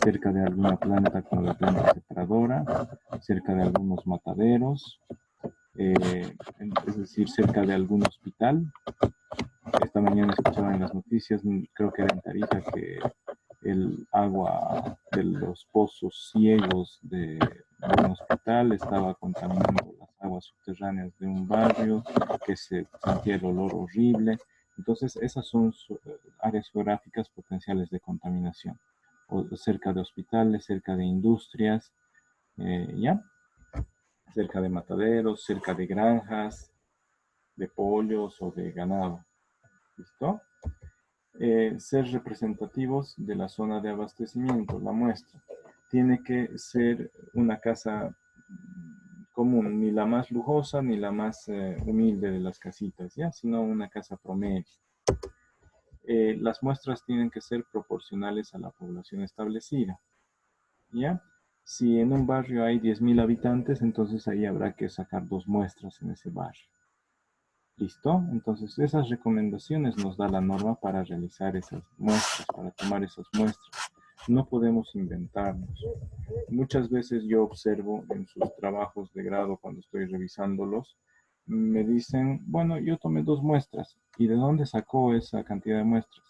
cerca de alguna planta como la planta separadora, cerca de algunos mataderos, es decir, cerca de algún hospital. Esta mañana escuchaba en las noticias, creo que era en Tarija, que el agua de los pozos ciegos de un hospital estaba contaminando las aguas subterráneas de un barrio, que se sentía el olor horrible. Entonces, esas son áreas geográficas potenciales de contaminación. O cerca de hospitales, cerca de industrias, ¿ya? Cerca de mataderos, cerca de granjas, de pollos o de ganado. ¿Listo? Ser representativos de la zona de abastecimiento, la muestra. Tiene que ser una casa común, ni la más lujosa ni la más humilde de las casitas, ¿ya? Sino una casa promedio. Las muestras tienen que ser proporcionales a la población establecida, ¿ya? Si en un barrio hay 10.000 habitantes, entonces ahí habrá que sacar 2 muestras en ese barrio. ¿Listo? Entonces, esas recomendaciones nos da la norma para realizar esas muestras, para tomar esas muestras. No podemos inventarnos. Muchas veces yo observo en sus trabajos de grado, cuando estoy revisándolos, me dicen, bueno, yo tomé 2 muestras. ¿Y de dónde sacó esa cantidad de muestras?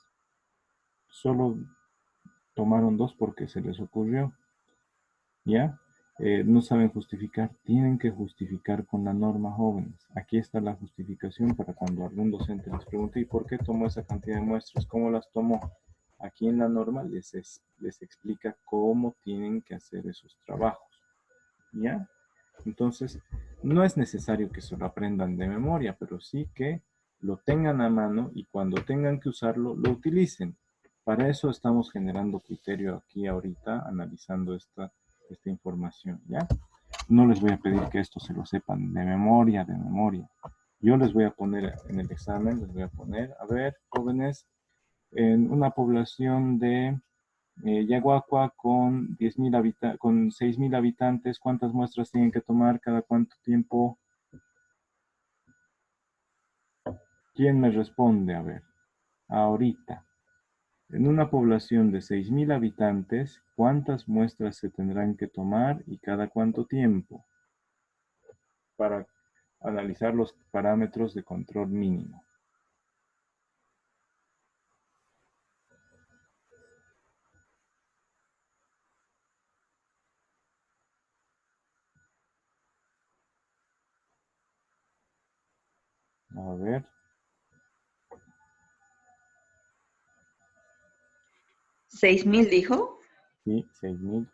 Solo tomaron 2 porque se les ocurrió. ¿Ya? No saben justificar, tienen que justificar con la norma, jóvenes. Aquí está la justificación para cuando algún docente les pregunte, ¿y por qué tomó esa cantidad de muestras? ¿Cómo las tomó? Aquí en la norma les explica cómo tienen que hacer esos trabajos. ¿Ya? Entonces, no es necesario que se lo aprendan de memoria, pero sí que lo tengan a mano y cuando tengan que usarlo, lo utilicen. Para eso estamos generando criterio aquí ahorita, analizando esta información, ¿ya? No les voy a pedir que esto se lo sepan de memoria, de memoria. Yo les voy a poner en el examen, les voy a poner, a ver, jóvenes, en una población de Yaguacua con 6.000 habitantes, ¿cuántas muestras tienen que tomar cada cuánto tiempo? ¿Quién me responde? A ver, ahorita. En una población de 6.000 habitantes, ¿cuántas muestras se tendrán que tomar y cada cuánto tiempo? Para analizar los parámetros de control mínimo. A ver, 6.000 dijo. sí, 6.000.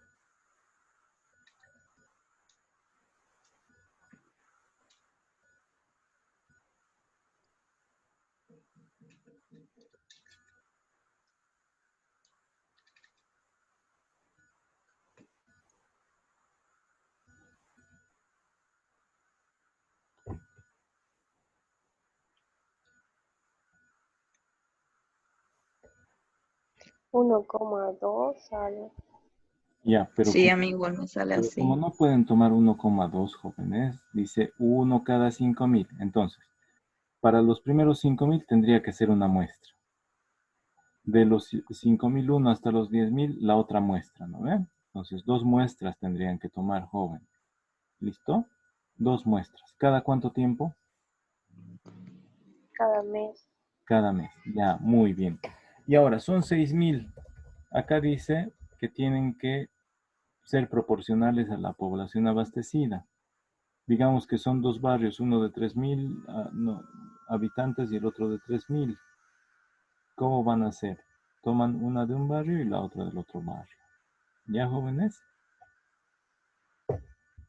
Uno coma dos sale. Ya, Sí, a mí igual me sale pero como así. no pueden tomar 1,2 jóvenes, dice 1 cada 5.000. Entonces, para los primeros 5.000 tendría que ser una muestra. De los 5.001 hasta los 10.000, la otra muestra, ¿no ven? Entonces, 2 muestras tendrían que tomar jóvenes. ¿Listo? 2 muestras. ¿Cada cuánto tiempo? Cada mes. Cada mes. Ya, muy bien. Y ahora, son 6.000. Acá dice que tienen que ser proporcionales a la población abastecida. Digamos que son 2 barrios, uno de 3.000 habitantes y el otro de 3.000. ¿Cómo van a ser? Toman una de un barrio y la otra del otro barrio. ¿Ya, jóvenes?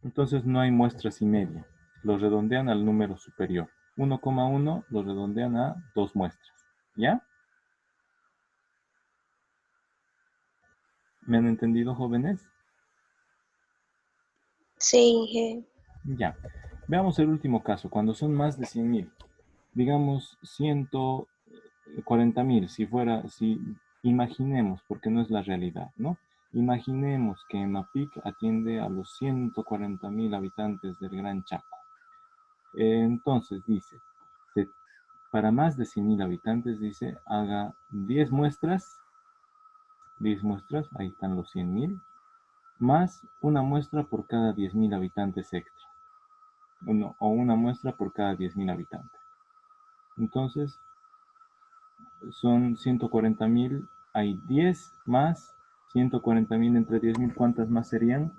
Entonces no hay muestras y media. Lo redondean al número superior. 1,1 lo redondean a 2 muestras. ¿Ya? ¿Me han entendido, jóvenes? Sí, Ya. Veamos el último caso, cuando son más de 100.000. Digamos 40.000, si imaginemos, porque no es la realidad, ¿no? Imaginemos que Mapic atiende a los 140.000 habitantes del Gran Chaco. Entonces dice, para más de 100.000 habitantes, dice, haga 10 muestras, ahí están los 100.000, más una muestra por cada 10.000 habitantes extra. O una muestra por cada 10.000 habitantes. Entonces, son 140.000, hay 10 más 140.000 entre 10.000, ¿cuántas más serían?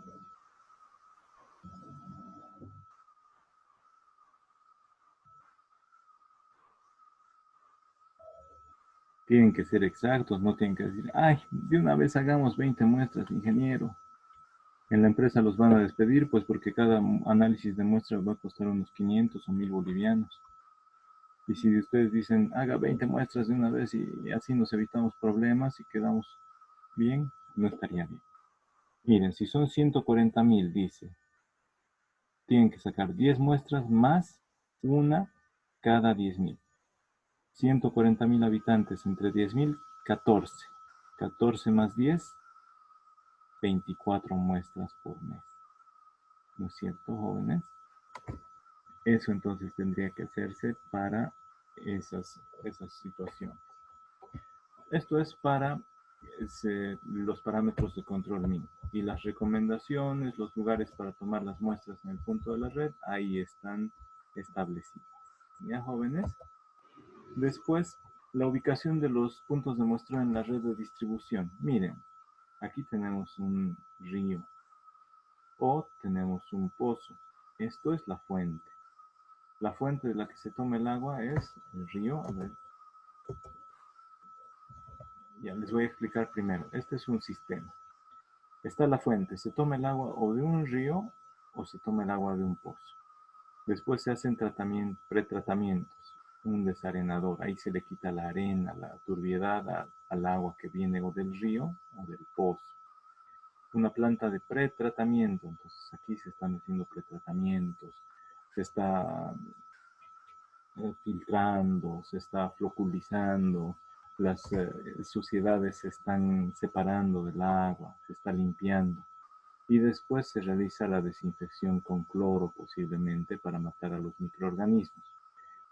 Tienen que ser exactos, no tienen que decir, ay, de una vez hagamos 20 muestras, ingeniero. En la empresa los van a despedir, pues porque cada análisis de muestras va a costar unos 500 o 1.000 bolivianos. Y si ustedes dicen, haga 20 muestras de una vez y así nos evitamos problemas y quedamos bien, no estaría bien. Miren, si son 140.000, dice, tienen que sacar 10 muestras más una cada 10.000. 140.000 habitantes entre 10.000, 14. 14 más 10, 24 muestras por mes. ¿No es cierto, jóvenes? Eso entonces tendría que hacerse para esas situaciones. Esto es para los parámetros de control mínimo. Y las recomendaciones, los lugares para tomar las muestras en el punto de la red, ahí están establecidas. ¿Ya, jóvenes? Después, la ubicación de los puntos de muestreo en la red de distribución. Miren, aquí tenemos un río o tenemos un pozo. Esto es la fuente. La fuente de la que se toma el agua es el río. A ver. Ya les voy a explicar primero. Este es un sistema. Está la fuente. Se toma el agua o de un río o se toma el agua de un pozo. Después se hacen pretratamientos. Un desarenador. Ahí se le quita la arena, la turbiedad al agua que viene o del río o del pozo. Una planta de pretratamiento. Entonces aquí se están haciendo pretratamientos. Se está filtrando, se está floculizando, las suciedades se están separando del agua, se está limpiando. Y después se realiza la desinfección con cloro posiblemente para matar a los microorganismos.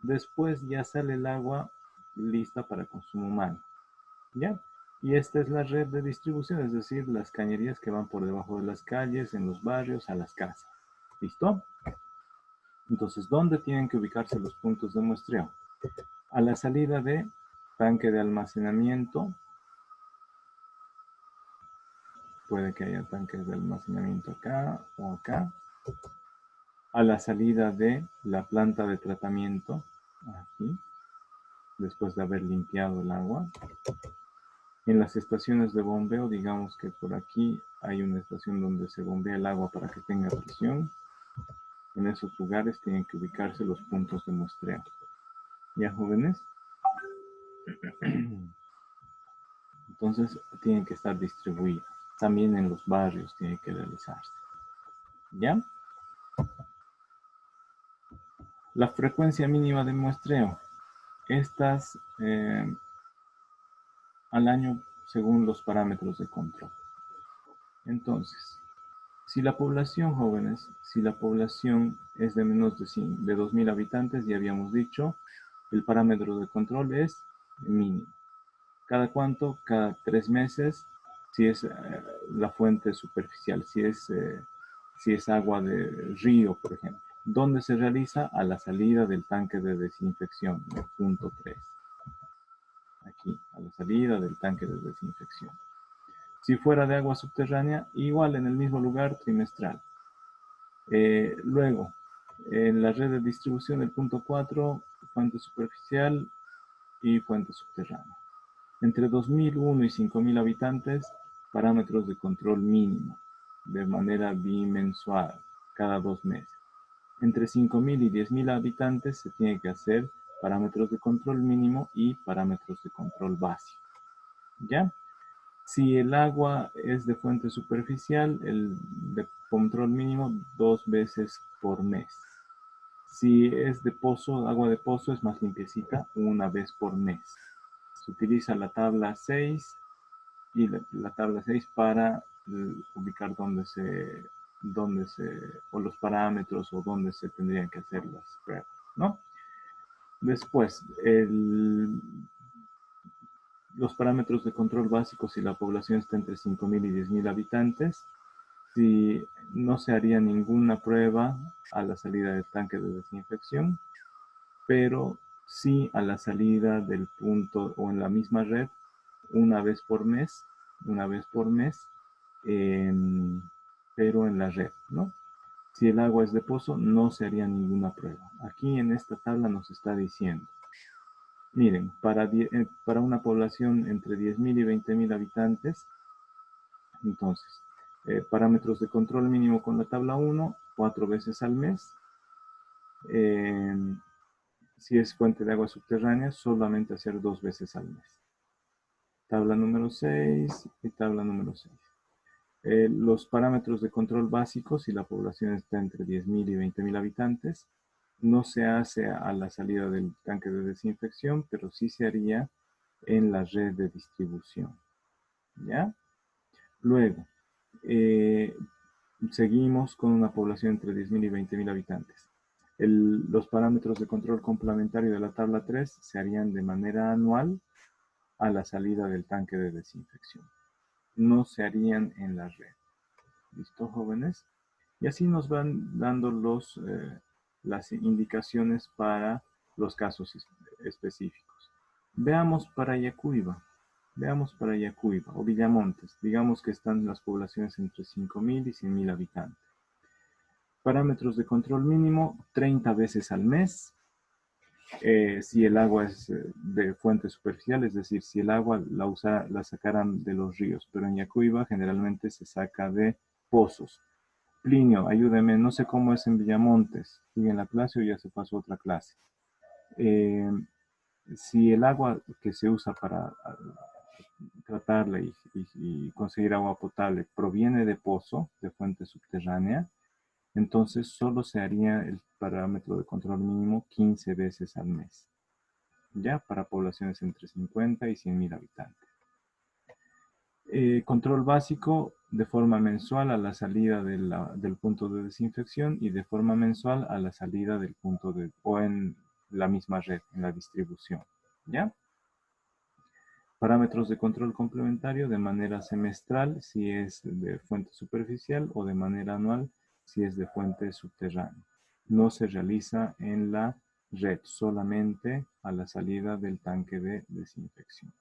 Después ya sale el agua lista para consumo humano. ¿Ya? Y esta es la red de distribución, es decir, las cañerías que van por debajo de las calles, en los barrios, a las casas. ¿Listo? Entonces, ¿dónde tienen que ubicarse los puntos de muestreo? A la salida de tanque de almacenamiento. Puede que haya tanques de almacenamiento acá o acá. A la salida de la planta de tratamiento, aquí, después de haber limpiado el agua. En las estaciones de bombeo, digamos que por aquí hay una estación donde se bombea el agua para que tenga presión. En esos lugares tienen que ubicarse los puntos de muestreo. ¿Ya, jóvenes? Entonces, tienen que estar distribuidas. También en los barrios tiene que realizarse. ¿Ya? La frecuencia mínima de muestreo. Estas al año según los parámetros de control. Entonces, si la población, jóvenes, si la población es de menos de 2.000 habitantes, ya habíamos dicho, el parámetro de control es mínimo. ¿Cada cuánto? Cada 3 meses, si es la fuente superficial, si es agua de río, por ejemplo. ¿Dónde se realiza? A la salida del tanque de desinfección, en el punto 3. Aquí, a la salida del tanque de desinfección. Si fuera de agua subterránea, igual en el mismo lugar, trimestral. Luego, en la red de distribución, el punto 4, fuente superficial y fuente subterránea. Entre 2.001 y 5.000 habitantes, parámetros de control mínimo, de manera bimensual, cada 2 meses. Entre 5.000 y 10.000 habitantes se tiene que hacer parámetros de control mínimo y parámetros de control básico. ¿Ya? Si el agua es de fuente superficial, el de control mínimo 2 veces por mes. Si es de pozo, agua de pozo es más limpiecita, 1 vez por mes. Se utiliza la tabla 6 y la tabla 6 para ubicar o los parámetros o dónde se tendrían que hacer las pruebas, ¿no? Después, los parámetros de control básicos si la población está entre 5.000 y 10.000 habitantes. Si no se haría ninguna prueba a la salida del tanque de desinfección, pero sí a la salida del punto o en la misma red una vez por mes, pero en la red, ¿no? Si el agua es de pozo, no se haría ninguna prueba. Aquí en esta tabla nos está diciendo, miren, para una población entre 10.000 y 20.000 habitantes, entonces, parámetros de control mínimo con la tabla 1, 4 veces al mes. Si es fuente de agua subterránea, solamente hacer 2 veces al mes. Tabla número 6 y tabla número 6. Los parámetros de control básicos, si la población está entre 10.000 y 20.000 habitantes, no se hace a la salida del tanque de desinfección, pero sí se haría en la red de distribución. ¿Ya? Luego, seguimos con una población entre 10.000 y 20.000 habitantes. Los parámetros de control complementario de la tabla 3 se harían de manera anual a la salida del tanque de desinfección. No se harían en la red. ¿Listo, jóvenes? Y así nos van dando las indicaciones para los casos específicos. Veamos para Yacuiba o Villamontes. Digamos que están las poblaciones entre 5.000 y 100.000 habitantes. Parámetros de control mínimo, 30 veces al mes. Si el agua es de fuente superficial, es decir, si el agua la sacaran de los ríos, pero en Yacuiba generalmente se saca de pozos. Plinio, ayúdeme, no sé cómo es en Villamontes. ¿Sigue en la clase o ya se pasó a otra clase? Si el agua que se usa para tratarla y conseguir agua potable proviene de pozo, de fuente subterránea, entonces solo se haría el parámetro de control mínimo 15 veces al mes, ya para poblaciones entre 50 y 100.000 habitantes. Control básico de forma mensual a la salida del punto de desinfección y de forma mensual a la salida del punto o en la misma red, en la distribución, ¿ya? Parámetros de control complementario de manera semestral si es de fuente superficial o de manera anual si es de fuente subterránea. No se realiza en la red, solamente a la salida del tanque de desinfección.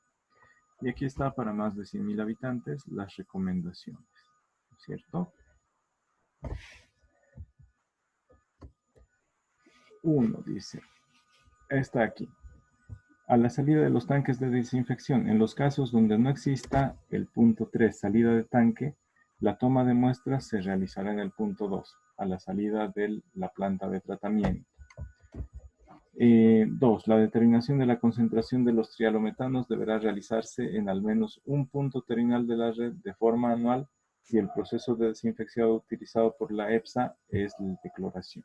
Y aquí está para más de 100.000 habitantes las recomendaciones, ¿cierto? 1 dice, está aquí. A la salida de los tanques de desinfección, en los casos donde no exista el punto 3, salida de tanque, la toma de muestras se realizará en el punto 2, a la salida de la planta de tratamiento. 2. La determinación de la concentración de los trialometanos deberá realizarse en al menos un punto terminal de la red de forma anual si el proceso de desinfección utilizado por la EPSA es de cloración.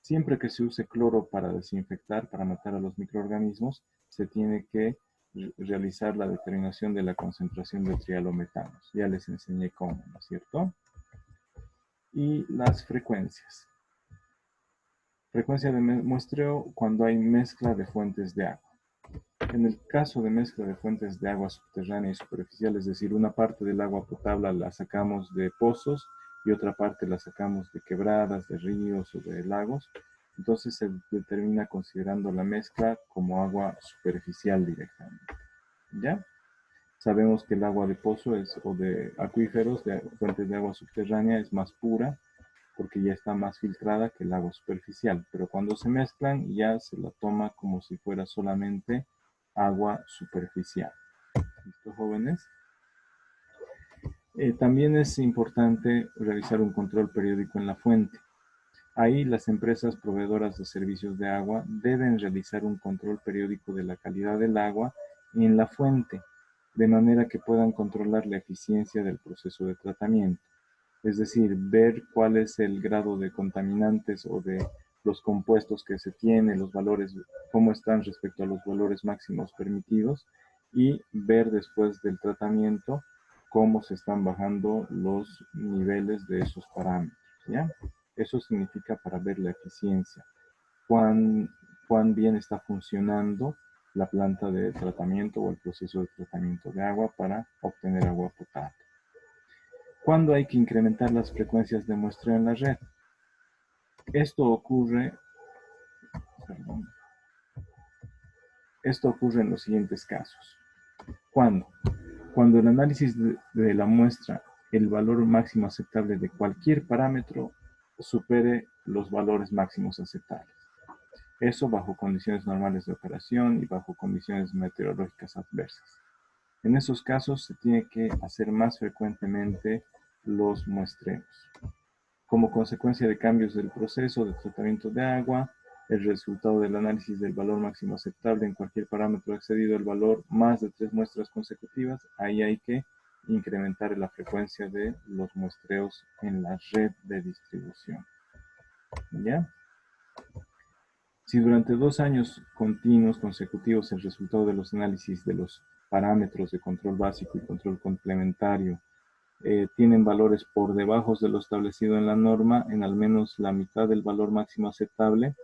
Siempre que se use cloro para desinfectar, para matar a los microorganismos, se tiene que realizar la determinación de la concentración de trialometanos. Ya les enseñé cómo, ¿no es cierto? Y las frecuencias. Frecuencia de muestreo cuando hay mezcla de fuentes de agua. En el caso de mezcla de fuentes de agua subterránea y superficial, es decir, una parte del agua potable la sacamos de pozos y otra parte la sacamos de quebradas, de ríos o de lagos, entonces se determina considerando la mezcla como agua superficial directamente. ¿Ya? Sabemos que el agua de pozo o de acuíferos, de fuentes de agua subterránea, es más pura porque ya está más filtrada que el agua superficial, pero cuando se mezclan ya se la toma como si fuera solamente agua superficial. ¿Listo, jóvenes? También es importante realizar un control periódico en la fuente. Ahí las empresas proveedoras de servicios de agua deben realizar un control periódico de la calidad del agua en la fuente, de manera que puedan controlar la eficiencia del proceso de tratamiento. Es decir, ver cuál es el grado de contaminantes o de los compuestos que se tiene, los valores, cómo están respecto a los valores máximos permitidos, y ver después del tratamiento cómo se están bajando los niveles de esos parámetros, ¿ya? Eso significa para ver la eficiencia, cuán bien está funcionando la planta de tratamiento o el proceso de tratamiento de agua para obtener agua potable. ¿Cuándo hay que incrementar las frecuencias de muestreo en la red? Esto ocurre en los siguientes casos. ¿Cuándo? Cuando el análisis de la muestra, el valor máximo aceptable de cualquier parámetro supere los valores máximos aceptables. Eso bajo condiciones normales de operación y bajo condiciones meteorológicas adversas. En esos casos se tiene que hacer más frecuentemente los muestreos. Como consecuencia de cambios del proceso de tratamiento de agua, el resultado del análisis del valor máximo aceptable en cualquier parámetro excedido el valor más de 3 muestras consecutivas, ahí hay que incrementar la frecuencia de los muestreos en la red de distribución. ¿Ya? Si durante 2 años continuos consecutivos el resultado de los análisis de los parámetros de control básico y control complementario tienen valores por debajo de lo establecido en la norma, en al menos la mitad del valor máximo aceptable,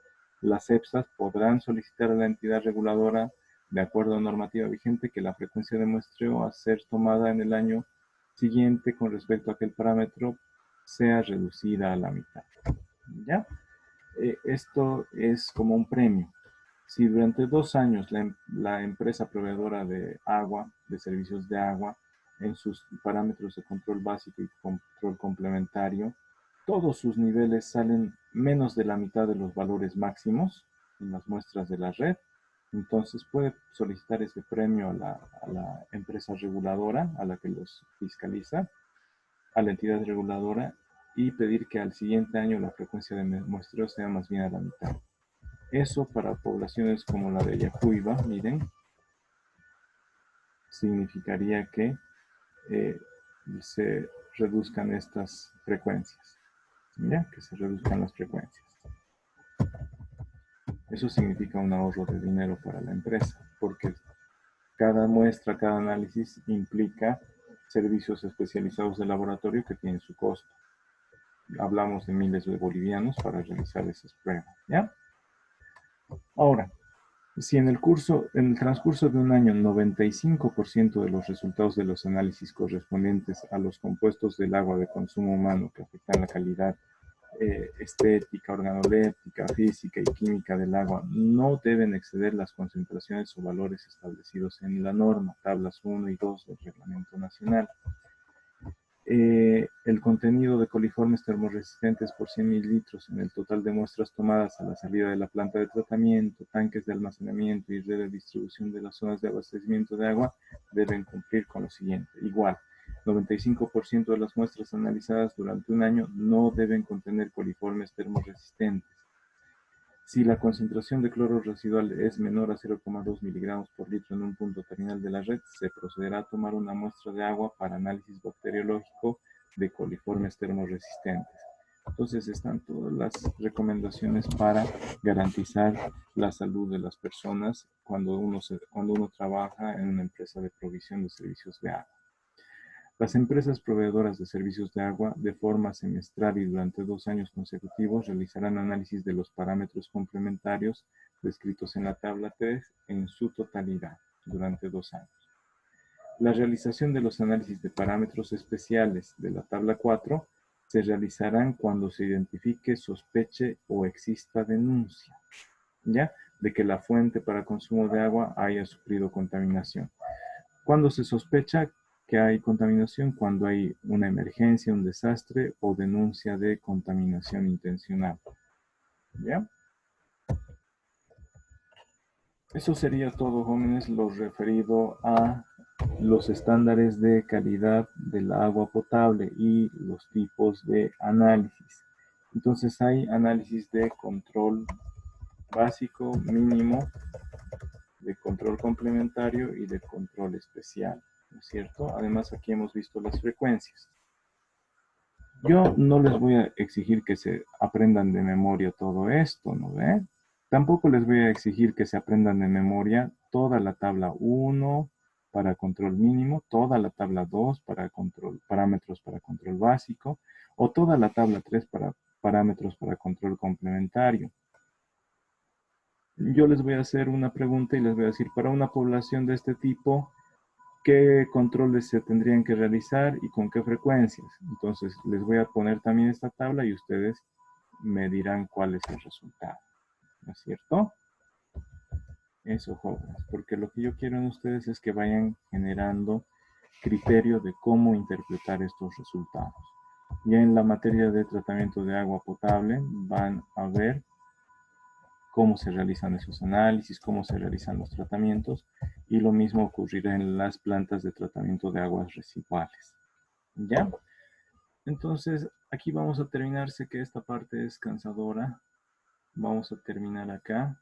las EPSAs podrán solicitar a la entidad reguladora, de acuerdo a normativa vigente, que la frecuencia de muestreo a ser tomada en el año siguiente con respecto a aquel parámetro sea reducida a la mitad. ¿Ya? Esto es como un premio. Si durante 2 años la empresa proveedora de agua, de servicios de agua, en sus parámetros de control básico y control complementario, todos sus niveles salen menos de la mitad de los valores máximos en las muestras de la red, entonces puede solicitar ese premio a la empresa reguladora, a la que los fiscaliza, a la entidad reguladora, y pedir que al siguiente año la frecuencia de muestreo sea más bien a la mitad. Eso para poblaciones como la de Ayacuiba, miren, significaría que se reduzcan estas frecuencias, ¿ya? Que se reduzcan las frecuencias. Eso significa un ahorro de dinero para la empresa, porque cada muestra, cada análisis implica servicios especializados de laboratorio que tienen su costo. Hablamos de miles de bolivianos para realizar esas pruebas, ¿ya? Ahora, si en el transcurso de un año 95% de los resultados de los análisis correspondientes a los compuestos del agua de consumo humano que afectan la calidad estética, organoléptica, física y química del agua no deben exceder las concentraciones o valores establecidos en la norma, tablas 1 y 2 del Reglamento Nacional. El contenido de coliformes termorresistentes por 100.000 litros en el total de muestras tomadas a la salida de la planta de tratamiento, tanques de almacenamiento y red de distribución de las zonas de abastecimiento de agua deben cumplir con lo siguiente. Igual, 95% de las muestras analizadas durante un año no deben contener coliformes termorresistentes. Si la concentración de cloro residual es menor a 0,2 miligramos por litro en un punto terminal de la red, se procederá a tomar una muestra de agua para análisis bacteriológico de coliformes termorresistentes. Entonces están todas las recomendaciones para garantizar la salud de las personas cuando uno trabaja en una empresa de provisión de servicios de agua. Las empresas proveedoras de servicios de agua, de forma semestral y durante 2 años consecutivos, realizarán análisis de los parámetros complementarios descritos en la tabla 3 en su totalidad durante 2 años. La realización de los análisis de parámetros especiales de la tabla 4 se realizarán cuando se identifique, sospeche o exista denuncia, ¿ya?, de que la fuente para consumo de agua haya sufrido contaminación. Cuando se sospecha que hay contaminación, cuando hay una emergencia, un desastre o denuncia de contaminación intencional. ¿Ya? Eso sería todo, jóvenes, lo referido a los estándares de calidad del agua potable y los tipos de análisis. Entonces hay análisis de control básico, mínimo, de control complementario y de control especial, ¿no es cierto? Además, aquí hemos visto las frecuencias. Yo no les voy a exigir que se aprendan de memoria todo esto, ¿no ve? Tampoco les voy a exigir que se aprendan de memoria toda la tabla 1, para control mínimo, toda la tabla 2 para parámetros para control básico, o toda la tabla 3 para parámetros para control complementario. Yo les voy a hacer una pregunta y les voy a decir, para una población de este tipo, ¿qué controles se tendrían que realizar y con qué frecuencias? Entonces, les voy a poner también esta tabla y ustedes me dirán cuál es el resultado. ¿No es cierto? Eso, jóvenes, porque lo que yo quiero en ustedes es que vayan generando criterio de cómo interpretar estos resultados. Ya en la materia de tratamiento de agua potable van a ver cómo se realizan esos análisis, cómo se realizan los tratamientos, y lo mismo ocurrirá en las plantas de tratamiento de aguas residuales. ¿Ya? Entonces, aquí vamos a terminar. Sé que esta parte es cansadora. Vamos a terminar acá.